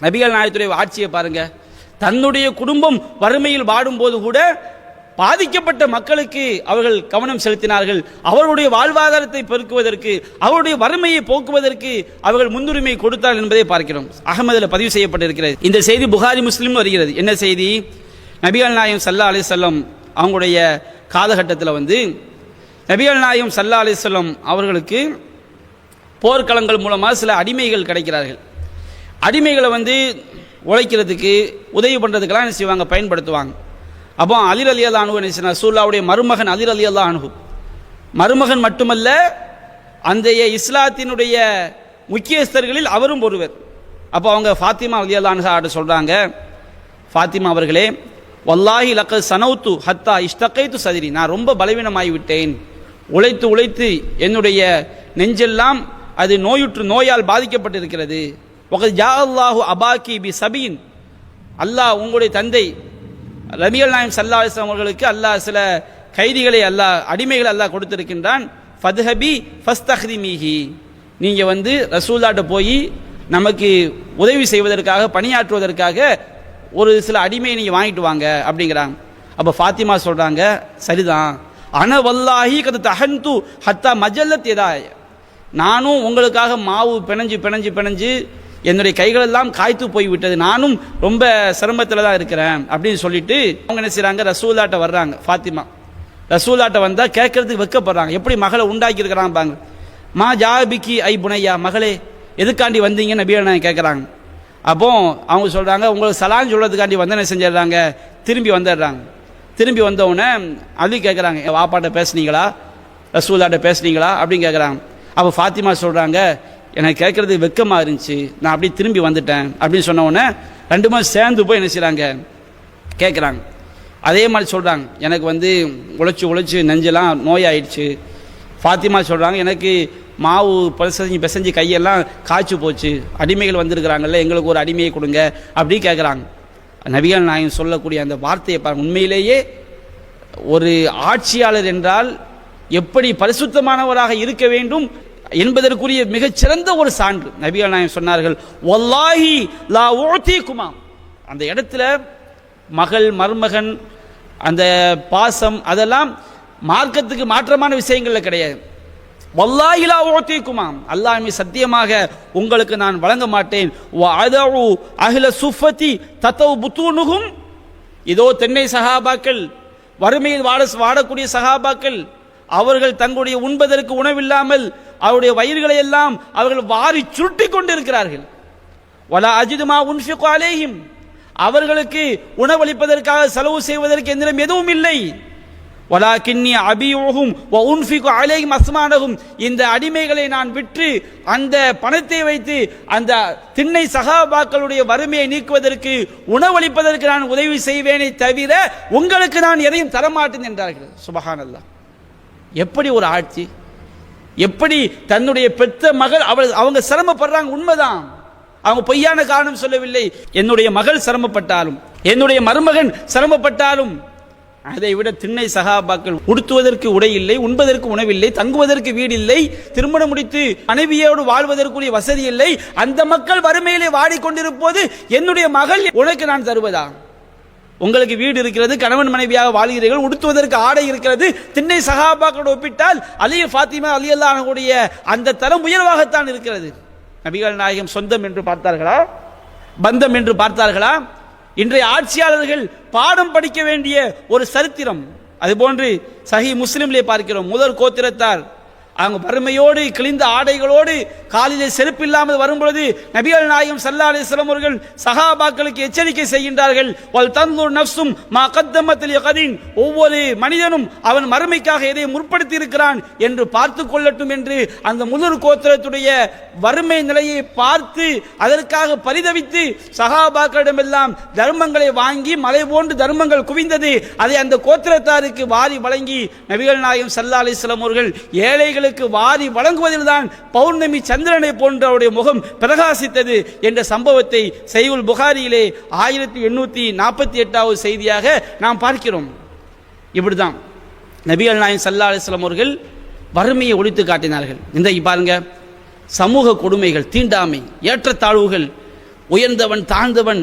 Speaker 1: நபிகள் நாயகத்துடைய ஆட்சியை பாருங்க, தன்னுடைய குடும்பம் வறுமையில் வாடும்போது கூட பாதிக்கப்பட்ட மக்களுக்கு அவர்கள் கவனம் செலுத்தினார்கள். அவர்களுடைய வாழ்வாதாரத்தை பெருக்குவதற்கு, அவருடைய வறுமையை போக்குவதற்கு அவர்கள் முன்னுரிமை கொடுத்தார்கள் என்பதை பார்க்கிறோம். அகமதில் பதிவு செய்யப்பட்டிருக்கிறது. இந்த செய்தி புகாரி முஸ்லிம் வருகிறது. என்ன செய்தி? நபிகள் நாயகம் ஸல்லல்லாஹு அலைஹி வஸல்லம் அவங்களுடைய காலகட்டத்தில் வந்து நபிகள் நாயகம் ஸல்லல்லாஹு அலைஹி வஸல்லம் அவர்களுக்கு போர்க்களங்கள் மூலமாக சில அடிமைகள் கிடைக்கிறார்கள். அடிமைகளை வந்து உழைக்கிறதுக்கு உதவி பண்ணுறதுக்கெல்லாம் என்ன செய்வாங்க, பயன்படுத்துவாங்க. அப்போ அலி ரலியல்லாஹு அன்ஹு என்ன செய்யணும், ரசூலுல்லாஹ்வுடைய மருமகன் அலி ரலியல்லாஹு அன்ஹு, மருமகன் மட்டுமல்ல அந்த இஸ்லாத்தினுடைய முக்கியஸ்தர்களில் அவரும் ஒருவர். அப்போ அவங்க ஃபாத்திமா ரலியல்லாஹு அன்ஹா சொல்கிறாங்க, ஃபாத்திமா அவர்களே, வல்லாஹி லக்கத் சனௌத்து ஹத்தா இஷ்தகைத்து சதிரி, நான் ரொம்ப பலவீனமாகிவிட்டேன், உழைத்து உழைத்து என்னுடைய நெஞ்செல்லாம் அது நோயால் பாதிக்கப்பட்டிருக்கிறது. வகத் ஜா அல்லாஹு அபாக்கி பி சபீன், அல்லாஹ் உங்களுடைய தந்தை நபிகள் நாயகம் ஸல்லல்லாஹு அலைஹி வஸல்லம் அவர்களுக்கு அல்லாஹ் சில கைதிகளை அடிமைகளை அல்லாஹ் கொடுத்திருக்கின்றான். ஃபத்ஹபி ஃபஸ்தஹ்ரிமிஹி, நீங்கள் வந்து ரசூலுல்லாஹ்ட்ட போய் நமக்கு உதவி செய்வதற்காக, பணியாற்றுவதற்காக ஒரு சில அடிமையை நீங்கள் வாங்கிட்டு வாங்க அப்படிங்கிறாங்க. அப்போ ஃபாத்திமா சொல்கிறாங்க, சரிதான், அன வல்லாஹி கது தஹந்து ஹத்தா மஜல்லத் எதாய, நானும் உங்களுக்காக மாவு பிணைஞ்சு என்னுடைய கைகளெல்லாம் காய்த்து போய்விட்டது, நானும் ரொம்ப சிரமத்தில் தான் இருக்கிறேன் அப்படின்னு சொல்லிட்டு அவங்க என்ன செய்கிறாங்க, ரசூலாட்ட வர்றாங்க. ஃபாத்திமா ரசூலாட்ட வந்தால் கேட்கறதுக்கு வெக்கப்படுறாங்க. எப்படி மகளை உண்டாக்கி இருக்கிறாங்க பாங்க. மா ஜாபிக்கு ஐ புனையா, மகளே எதுக்காண்டி வந்தீங்க நபிகள் நாயகம் கேட்குறாங்க. அப்போ அவங்க சொல்கிறாங்க, உங்களுக்கு சலான் சொல்கிறதுக்காண்டி வந்து என்ன செஞ்சிடுறாங்க, திரும்பி வந்துடுறாங்க. திரும்பி வந்தவுடனே அலி கேட்குறாங்க, வாப்பாட்ட பேசுனீங்களா, ரசூலாட்ட பேசுனீங்களா அப்படின்னு கேட்குறாங்க. அப்போ ஃபாத்திமா சொல்கிறாங்க, எனக்கு கேட்குறது வெக்கமாக இருந்துச்சு, நான் அப்படி திரும்பி வந்துட்டேன் அப்படின்னு சொன்ன உடனே ரெண்டு பேரும் சேர்ந்து போய் என்ன செய்கிறாங்க கேட்குறாங்க. அதே மாதிரி சொல்கிறாங்க, எனக்கு வந்து உழைச்சி நெஞ்செல்லாம் நோயாயிடுச்சு. ஃபாத்திமா சொல்கிறாங்க, எனக்கு மாவு பிசைஞ்சு கையெல்லாம் காய்ச்சி போச்சு, அடிமைகள் வந்திருக்கிறாங்கல்ல, எங்களுக்கு ஒரு அடிமையை கொடுங்க அப்படி கேட்குறாங்க. நபிகள் நாயகம் சொல்லக்கூடிய அந்த வார்த்தையை பாருங்க. உண்மையிலேயே ஒரு ஆட்சியாளர் என்றால் எப்படி பரிசுத்தமானவராக இருக்க வேண்டும் என்பதற்குரிய மிகச்சிறந்த ஒரு சான்று. நபிகள் நாயகம் சொன்னார்கள், வல்லாஹி லா உஅதீகுமா. அந்த இடத்துல மகள் மருமகன் அந்த பாசம் அதெல்லாம் மார்க்கத்துக்கு மாற்றமான விஷயங்கள்ல கிடையாது. வல்லாஹி லா உஅதீகுமா, அல்லாஹ் மீது சத்தியமாக உங்களுக்கு நான் வழங்க மாட்டேன். வஅதஉ அஹ்ல சுஃபதி ததௌ புத்தூனுஹும். இதோ தென்னை சஹாபாக்கள், வறுமையில் வாடக்கூடிய சஹாபாக்கள், அவர்கள் தங்களுடைய உண்பதற்கு உணவில்லாமல் அவருடைய வயிறுகளை எல்லாம் அவர்கள் வாரி சுருட்டி கொண்டிருக்கிறார்கள். வலா அஜிதுமா உன்ஃபிகு அலைஹிம், அவர்களுக்கு உணவளிப்பதற்காக செலவு செய்வதற்கு எந்திரம் எதுவும் இல்லை. வலாகின்னி அபியூஹும் வ உன்ஃபிகு அலைஹிம் அஸ்மானஹும், இந்த அடிமைகளை நான் விற்று அந்த பணத்தை வைத்து அந்த திண்ணை சகாபாக்களுடைய வறுமையை நீக்குவதற்கு உணவளிப்பதற்கு நான் உதவி செய்வேனே தவிர உங்களுக்கு நான் எதையும் தரமாட்டேன் என்றார்கள். சுபஹானல்லாஹ். எப்படி ஒரு ஆட்சி, எப்படி தன்னுடைய பெற்ற மகள் அவங்க சிரமப்படுறாங்க, உண்மைதான், அவங்க பொய்யான காரணம் சொல்லவில்லை. என்னுடைய மகள் சிரமப்பட்டாலும் என்னுடைய மருமகன் சிரமப்பட்டாலும் அதை விட திண்ணை சகாபாக்கள் உடுத்துவதற்கு உடை இல்லை, உண்பதற்கு உணவில்லை, தங்குவதற்கு வீடு இல்லை, திருமணம் முடித்து மனைவியோடு வாழ்வதற்குரிய வசதி இல்லை, அந்த மக்கள் வறுமையிலே வாடிக்கொண்டிருப்போது என்னுடைய மகள் உனக்கு நான் தருவதா? உங்களுக்கு வீடு இருக்கிறது, கணவன் மனைவியாக வாழ்கிறீர்கள், உடுத்துவதற்கு ஆடை இருக்கிறது. திண்ணை சகாபாக்களோடு ஒப்பிட்டால் அலி ஃபாத்திமா அலி அல்லாஹ்வுடைய அந்த தரம் உயர்வாகத்தான் இருக்கிறது. நபிகள் நாயகம் சொந்தம் என்று பார்த்தார்களா, பந்தம் என்று பார்த்தார்களா? இன்றைய ஆட்சியாளர்கள் பாடம் படிக்க வேண்டிய ஒரு சரித்திரம். அதுபோன்று சஹீஹ் முஸ்லிம்லே பார்க்கிறோம். முதல் கோத்திரத்தார் அவங்க வறுமையோடு கிழிந்த ஆடைகளோடு காலிலே செருப்பு இல்லாமல் வரும்பொழுது நபிகள் நாயகம் ஸல்லல்லாஹு அலைஹி வஸல்லம் அவர்கள் சஹாபாக்களுக்கு எச்சரிக்கை செய்கின்றார்கள். வல் தன்துர் நஃப்சும் மா கத்தமத் லிகதின், ஒவ்வொரு மனிதனும் அவன் மறுமைக்காக எதை முற்படுத்தி இருக்கிறான் என்று பார்த்து கொள்ளட்டும் என்று அந்த முதல் கோத்திரத்துடைய வறுமை நிலையை பார்த்து அதற்காக பரிதவித்து சஹாபாக்களிடமெல்லாம் தர்மங்களை வாங்கி மலை போன்று தர்மங்கள் குவிந்தது. அதை அந்த கோத்திரத்தாருக்கு வாரி வழங்கி நபிகள் நாயகம் ஸல்லல்லாஹு அலைஹி வஸல்லம் அவர்கள் ஏழைகள் வாரி வழங்குவதில் தான் பௌர்ணமி சந்திரனை போன்ற அவருடைய முகம் பிரகாசித்தது என்ற சம்பவத்தை சஹீஹுல் புகாரியிலே 1848வது செய்தியாக நாம் பார்க்கிறோம். இப்படிதான் நபிகள் நாயகம் ஸல்லல்லாஹு அலைஹி வஸல்லம் அவர்கள் வறுமையை ஒழித்து காட்டினார்கள். இன்றைக்கு பாருங்க, சமூக கொடுமைகள், தீண்டாமை, ஏற்றத்தாழ்வுகள், உயர்ந்தவன் தாழ்ந்தவன்,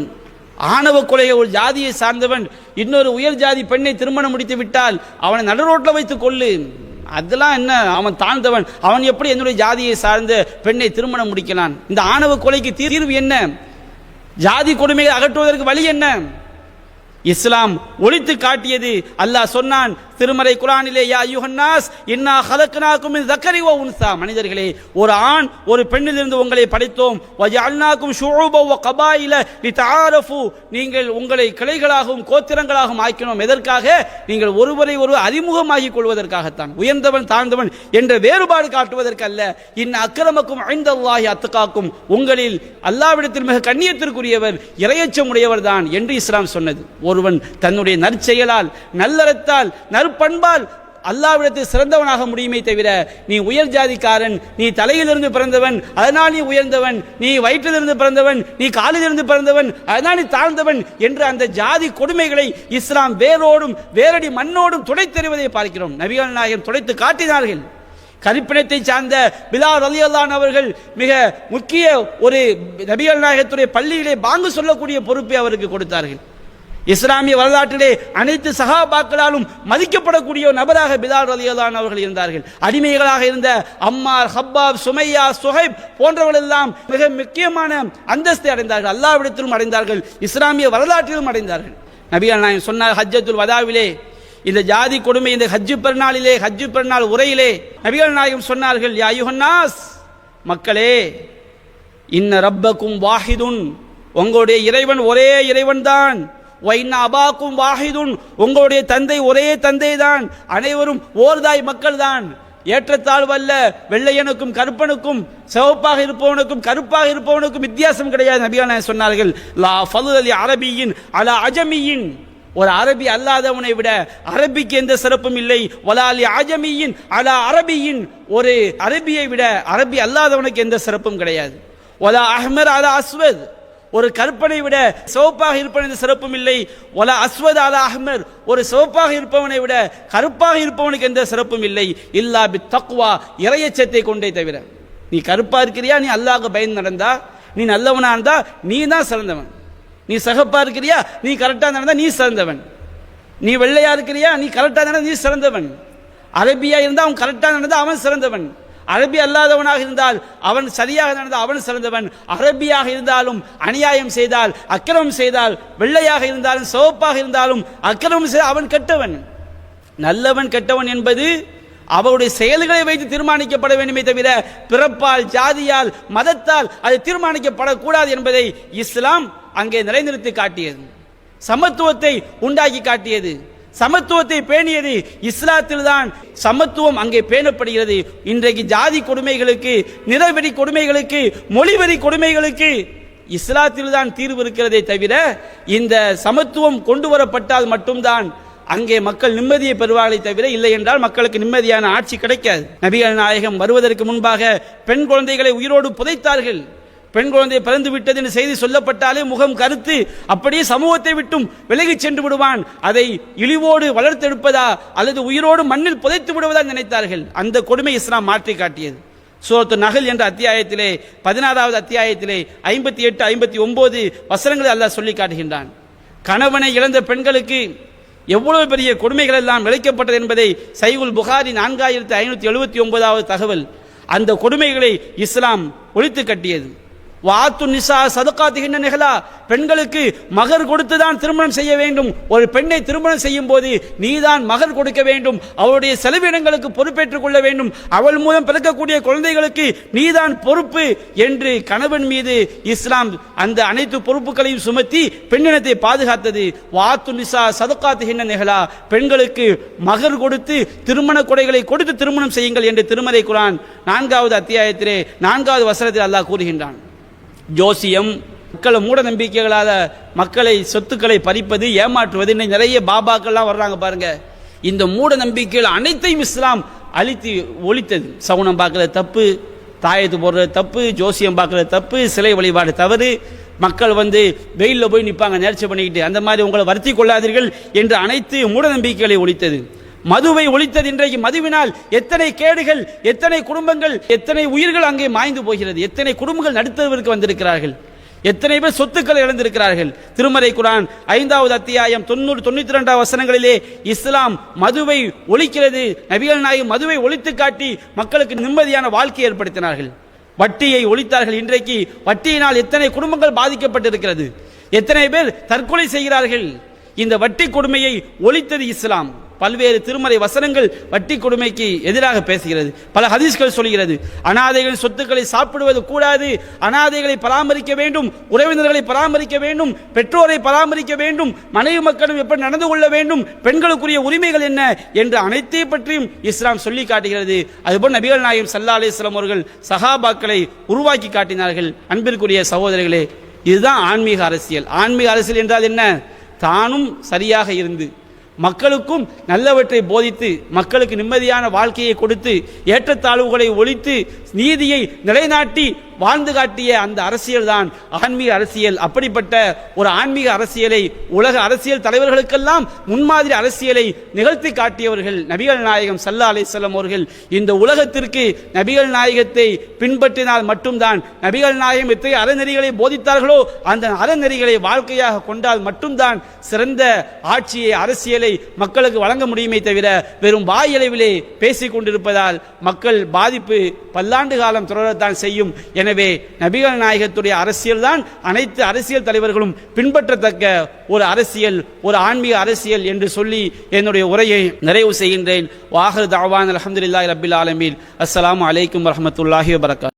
Speaker 1: ஆணவ கொலையை ஒரு ஜாதியை சார்ந்தவன் இன்னொரு உயர் ஜாதி பெண்ணை திருமணம் முடித்து விட்டால் அவனை நடுரோட்டில் வைத்துக் கொள்ளு, அதெல்லாம் என்ன, அவன் தாழ்ந்தவன், அவன் எப்படி என்னுடைய ஜாதியை சார்ந்த பெண்ணை திருமணம் முடிக்கலாம்? இந்த ஆணவ கொலைக்கு தீர்வு என்ன? ஜாதி கொடுமையை அகற்றுவதற்கு வழி என்ன? இஸ்லாம் ஒழித்து காட்டியது. அல்லாஹ் சொன்னான் திருமறை குர்ஆனிலே, யா அய்யுஹன்னாஸ் இன்னா ஹலக்னாகும் மின் ஸக்கரி வ உன்ஸா, மனிதர்களே ஒரு ஆண் ஒரு பெண்ணிலிருந்து உங்களை படைத்தோம். வஜஅல்னாகும் ஷுஊபா வ கபாயில லிதஆரஃபு, நீங்கள் உங்களை கிளைகளாகவும் கோத்திரங்களாகவும் ஆக்கினோம். எதற்காக? நீங்கள் ஒருவரை ஒருவர் அறிமுகமாகிக் கொள்வதற்காகத்தான். உயர்ந்தவன் தாழ்ந்தவன் என்ற வேறுபாடு காட்டுவதற்கு அல்ல. இன் அக்ரமக்கும் இன்தல்லாஹி அத்காக்கும், உங்களில் அல்லாஹ்விடத்தில் மிக கண்ணியத்திற்குரியவர் இறையச்சம் உடையவர் தான் என்று இஸ்லாம் சொன்னது. ஒருவன் தன்னுடைய நற்செயலால் நல்லறத்தால் நற்பண்பால் அல்லாஹ்விடத்தில் சிறந்தவனாக முடியுமே தவிர, நீ உயர் ஜாதிக்காரன், நீ தலையிலிருந்து பிறந்தவன் அதனால் நீ உயர்ந்தவன், நீ வயிற்றிலிருந்து பிறந்தவன், நீ காலிலிருந்து பிறந்தவன் அதனால் நீ தாழ்ந்தவன் என்று அந்த ஜாதி கொடுமைகளை இஸ்லாம் வேரோடும் வேரடி மண்ணோடும் துடைத்தெறிவதை பார்க்கிறோம். நபிகள் நாயகம் துடைத்து காட்டினார்கள். கரிப்பினத்தை சார்ந்த பிலால் ரலியல்லாஹு அன்ஹு அவர்கள் மிக முக்கிய ஒரு நபிகள் நாயகத்துடைய பள்ளியிலே பாங்கு சொல்லக்கூடிய பொறுப்பை அவருக்கு கொடுத்தார்கள். இஸ்லாமிய வரலாற்றிலே அனைத்து சஹாபாக்களாலும் மதிக்கப்படக்கூடிய ஒரு நபராக பிலால் ரலியல்லாஹு அன்ஹு அவர்கள் இருந்தார்கள். அடிமைகளாக இருந்த அம்மார், ஹப்பாப், சுமையா, சுஹைப் போன்றவர்கள் எல்லாம் மிக முக்கியமான அந்தஸ்தை அடைந்தார்கள். அல்லாஹ்விடத்திலும் அடைந்தார்கள், இஸ்லாமிய வரலாற்றிலும் அடைந்தார்கள். நபிகள் நாயகம் சொன்னார் ஹஜ்ஜத்துல் வதாவிலே, இந்த ஜாதி கொடுமை, இந்த ஹஜ்ஜு பெருநாளிலே, ஹஜ்ஜு பெருநாள் உரையிலே நபிகள் நாயகம் சொன்னார்கள், யா அய்யுஹன்னாஸ், மக்களே, இன்ன ரப்பக்கும் வாஹிதுன், உங்களுடைய இறைவன் ஒரே இறைவன் தான். வைன்ன அபாக்கும் வாஹிதுன், உங்களுடைய தந்தை ஒரே தந்தை தான். அனைவரும் ஓர்தாய் மக்கள் தான். ஏற்றத்தாழ்வல்ல, வெள்ளையனுக்கும் கருப்பனுக்கும், சிவப்பாக இருப்பவனுக்கும் கருப்பாக இருப்பவனுக்கும் வித்தியாசம் கிடையாது. நபிகள் சொன்னார்கள், லா ஃபதுல லி அரபியின் அலா அஜமியின், ஒரு அரபி அல்லாதவனை விட அரபிக்கு எந்த சிறப்பும் இல்லை. வலாலி அஜமியின் அலா அரபியின், ஒரு அரபியை விட அரபி அல்லாதவனுக்கு எந்த சிறப்பும் கிடையாது. வலா அஹ்மர் அலா அஸ்வத், ஒரு கருப்பனை விட சிவப்பாக இருப்பவன் சிறப்பும் இல்லை. ஒலா அஸ்வத் அலா அஹ்மர், ஒரு சிவப்பாக இருப்பவனை விட கருப்பாக இருப்பவனுக்கு எந்த சிறப்பும் இல்லை. இல்லா பி தக்வா, இறையச்சத்தை கொண்டே தவிர. நீ கருப்பா இருக்கிறியா, நீ அல்லாஹ்வுக்கு பயந்து நடந்தா, நீ நல்லவனா இருந்தா நீ தான் சிறந்தவன். நீ சகப்பா இருக்கிறியா, நீ கரெக்டா நடந்தா நீ சிறந்தவன். நீ வெள்ளையா இருக்கிறியா, நீ கரெக்டா நடந்தா நீ சிறந்தவன். அரபியா இருந்தா அவன் கரெக்டா நடந்தா அவன் சிறந்தவன். அரபி அல்லாதவனாக இருந்தால் அவன் சரியாக நடந்தால் அவன் சிறந்தவன். அரபியாக இருந்தாலும் அநியாயம் செய்தால், அக்கிரமம் செய்தால், வெள்ளையாக இருந்தாலும் சிவப்பாக இருந்தாலும் அக்கிரமம் செய்தால் அவன் கெட்டவன். நல்லவன் கெட்டவன் என்பது அவருடைய செயல்களை வைத்து தீர்மானிக்கப்பட வேண்டுமே தவிர பிறப்பால், ஜாதியால், மதத்தால் அது தீர்மானிக்கப்படக்கூடாது என்பதை இஸ்லாம் அங்கே நிலைநிறுத்தி காட்டியது. சமத்துவத்தை உண்டாக்கி காட்டியது, சமத்துவத்தை பேணியது இஸ்லாத்தில் தான். சமத்துவம் அங்கே பேணப்படுகிறது. இன்றைக்கு ஜாதி கொடுமைகளுக்கு, நிறவெறி கொடுமைகளுக்கு, மொழிவெறி கொடுமைகளுக்கு இஸ்லாத்தில் தான் தீர்வு இருக்கிறதே தவிர இந்த சமத்துவம் கொண்டு வரப்பட்டால் மட்டும்தான் அங்கே மக்கள் நிம்மதியை பெறுவார்களே தவிர இல்லை என்றால் மக்களுக்கு நிம்மதியான ஆட்சி கிடைக்காது. நபிகள் நாயகம் வருவதற்கு முன்பாக பெண் குழந்தைகளை உயிரோடு புதைத்தார்கள். பெண் குழந்தை பிறந்து விட்டது என்று செய்தி சொல்லப்பட்டாலே முகம் கருத்து அப்படியே சமூகத்தை விட்டும் விலகி சென்று விடுவான். அதை இழிவோடு வளர்த்தெடுப்பதா அல்லது உயிரோடு மண்ணில் புதைத்து விடுவதா நினைத்தார்கள். அந்த கொடுமை இஸ்லாம் மாற்றி காட்டியது. சூரத்து நஹல் என்ற அத்தியாயத்திலே 16வது அத்தியாயத்திலே 58, 59 வசனங்களை அல்லாஹ் சொல்லி காட்டுகின்றான். கணவனை இழந்த பெண்களுக்கு எவ்வளவு பெரிய கொடுமைகள் எல்லாம் விளைக்கப்பட்டது என்பதை சஹீஹுல் புகாரி 4579வது தகவல். அந்த கொடுமைகளை இஸ்லாம் ஒழித்து கட்டியது. வாத்து நிசா சதகாத்துகின்ற நிகழா, பெண்களுக்கு மகர் கொடுத்துதான் திருமணம் செய்ய வேண்டும். ஒரு பெண்ணை திருமணம் செய்யும் போது நீதான் மகர் கொடுக்க வேண்டும். அவளுடைய செலவினங்களுக்கு பொறுப்பேற்றுக் கொள்ள வேண்டும். அவள் மூலம் பிறக்கக்கூடிய குழந்தைகளுக்கு நீதான் பொறுப்பு என்று கணவன் மீது இஸ்லாம் அந்த அனைத்து பொறுப்புகளையும் சுமத்தி பெண்ணினத்தை பாதுகாத்தது. வாத்து நிசா சதகாத்துகின்ற நிகழா, பெண்களுக்கு மகர் கொடுத்து திருமண கொடைகளை கொடுத்து திருமணம் செய்யுங்கள் என்று திருமறை குர்ஆன் 4வது அத்தியாயத்திலே 4வது வசனத்தில் அல்லாஹ் கூறுகின்றான். ஜோசியம், மக்களை மூட நம்பிக்கைகளால மக்களை சொத்துக்களை பறிப்பது, ஏமாற்றுவது, இன்னைக்கு நிறைய பாபாக்கள்லாம் வர்றாங்க பாருங்க. இந்த மூட நம்பிக்கைகள் அனைத்தையும் இஸ்லாம் அழித்து ஒழித்தது. சகுனம் பார்க்கறது தப்பு, தாயத்து போடுறது தப்பு, ஜோசியம் பார்க்கறது தப்பு, சிலை வழிபாடு தவறு. மக்கள் வெயிலில் போய் நிற்பாங்க நேர்ச்சி பண்ணிக்கிட்டு, அந்த மாதிரி உங்களை வருத்தி கொள்ளாதீர்கள் என்று அனைத்து மூட நம்பிக்கைகளை ஒழித்தது. மதுவை ஒழித்தது. இன்றைக்கு மதுவினால் எத்தனை கேடுகள், எத்தனை குடும்பங்கள், எத்தனை உயிர்கள் அங்கே மாய்ந்து போகிறது. எத்தனை குடும்பங்கள் நடுத்தரவிற்கு வந்திருக்கிறார்கள், எத்தனை பேர் சொத்துக்களை இழந்திருக்கிறார்கள். திருமறை குர்ஆன் 5வது அத்தியாயம் 92 வசனங்களிலே இஸ்லாம் மதுவை ஒழிக்கிறது. நபிகள் நாயகம் மதுவை ஒழித்து காட்டி மக்களுக்கு நிம்மதியான வாழ்க்கையை ஏற்படுத்தினார்கள். வட்டியை ஒழித்தார்கள். இன்றைக்கு வட்டியினால் எத்தனை குடும்பங்கள் பாதிக்கப்பட்டிருக்கிறது, எத்தனை பேர் தற்கொலை செய்கிறார்கள். இந்த வட்டி கொடுமையை ஒழித்தது இஸ்லாம். பல்வேறு திருமறை வசனங்கள் வட்டி கொடுமைக்கு எதிராக பேசுகிறது. பல ஹதீஸ்கள் சொல்கிறது, அனாதைகளின் சொத்துக்களை சாப்பிடுவது கூடாது, அனாதைகளை பராமரிக்க வேண்டும், உறவினர்களை பராமரிக்க வேண்டும், பெற்றோரை பராமரிக்க வேண்டும், மனைவி மக்களும் எப்படி நடந்து கொள்ள வேண்டும், பெண்களுக்குரிய உரிமைகள் என்ன என்று அனைத்தை பற்றியும் இஸ்லாம் சொல்லி காட்டுகிறது. அதுபோல் நபிகள் நாயகம் ஸல்லல்லாஹு அலைஹி வஸல்லம் அவர்கள் சஹாபாக்களை உருவாக்கி காட்டினார்கள். அன்பிற்குரிய சகோதரர்களே, இதுதான் ஆன்மீக அரசியல். ஆன்மீக அரசியல் என்றால் என்ன? தானும் சரியாக இருந்து மக்களுக்கும் நல்லவற்றை போதித்து மக்களுக்கு நிம்மதியான வாழ்க்கையை கொடுத்து ஏற்றத்தாழ்வுகளை ஒழித்து நீதியை நிலைநாட்டி வாழ்ந்து காட்டிய அந்த அரசியல் தான் ஆன்மீக அரசியல். அப்படிப்பட்ட ஒரு ஆன்மீக அரசியலை உலக அரசியல் தலைவர்களுக்கெல்லாம் முன்மாதிரி அரசியலை நிகழ்த்தி காட்டியவர்கள் நபிகள் நாயகம் ஸல்லல்லாஹு அலைஹி வஸல்லம் அவர்கள். இந்த உலகத்திற்கு நபிகள் நாயகத்தை பின்பற்றினால் மட்டும்தான், நபிகள் நாயகம் எத்தகைய அறநெறிகளை போதித்தார்களோ அந்த அறநெறிகளை வாழ்க்கையாக கொண்டால் மட்டும்தான் சிறந்த ஆட்சியை அரசியலை மக்களுக்கு வழங்க முடியுமே தவிர வெறும் வாயளவிலே பேசிக் கொண்டிருப்பதால் மக்கள் பாதிப்பு பல்லாண்டு காலம் தொடரத்தான் செய்யும். எனவே நபிகள் நாயகத்துடைய அரசியல் தான் அனைத்து அரசியல் தலைவர்களும் பின்பற்றத்தக்க ஒரு அரசியல், ஒரு ஆன்மீக அரசியல் என்று சொல்லி என்னுடைய உரையை நிறைவு செய்கின்றேன். வாஹிரு தஅவானா அல்ஹம்துலில்லாஹி ரப்பில் ஆலமீன். அஸ்ஸலாமு அலைக்கும் வரஹ்மத்துல்லாஹி வபரகாத்துஹு.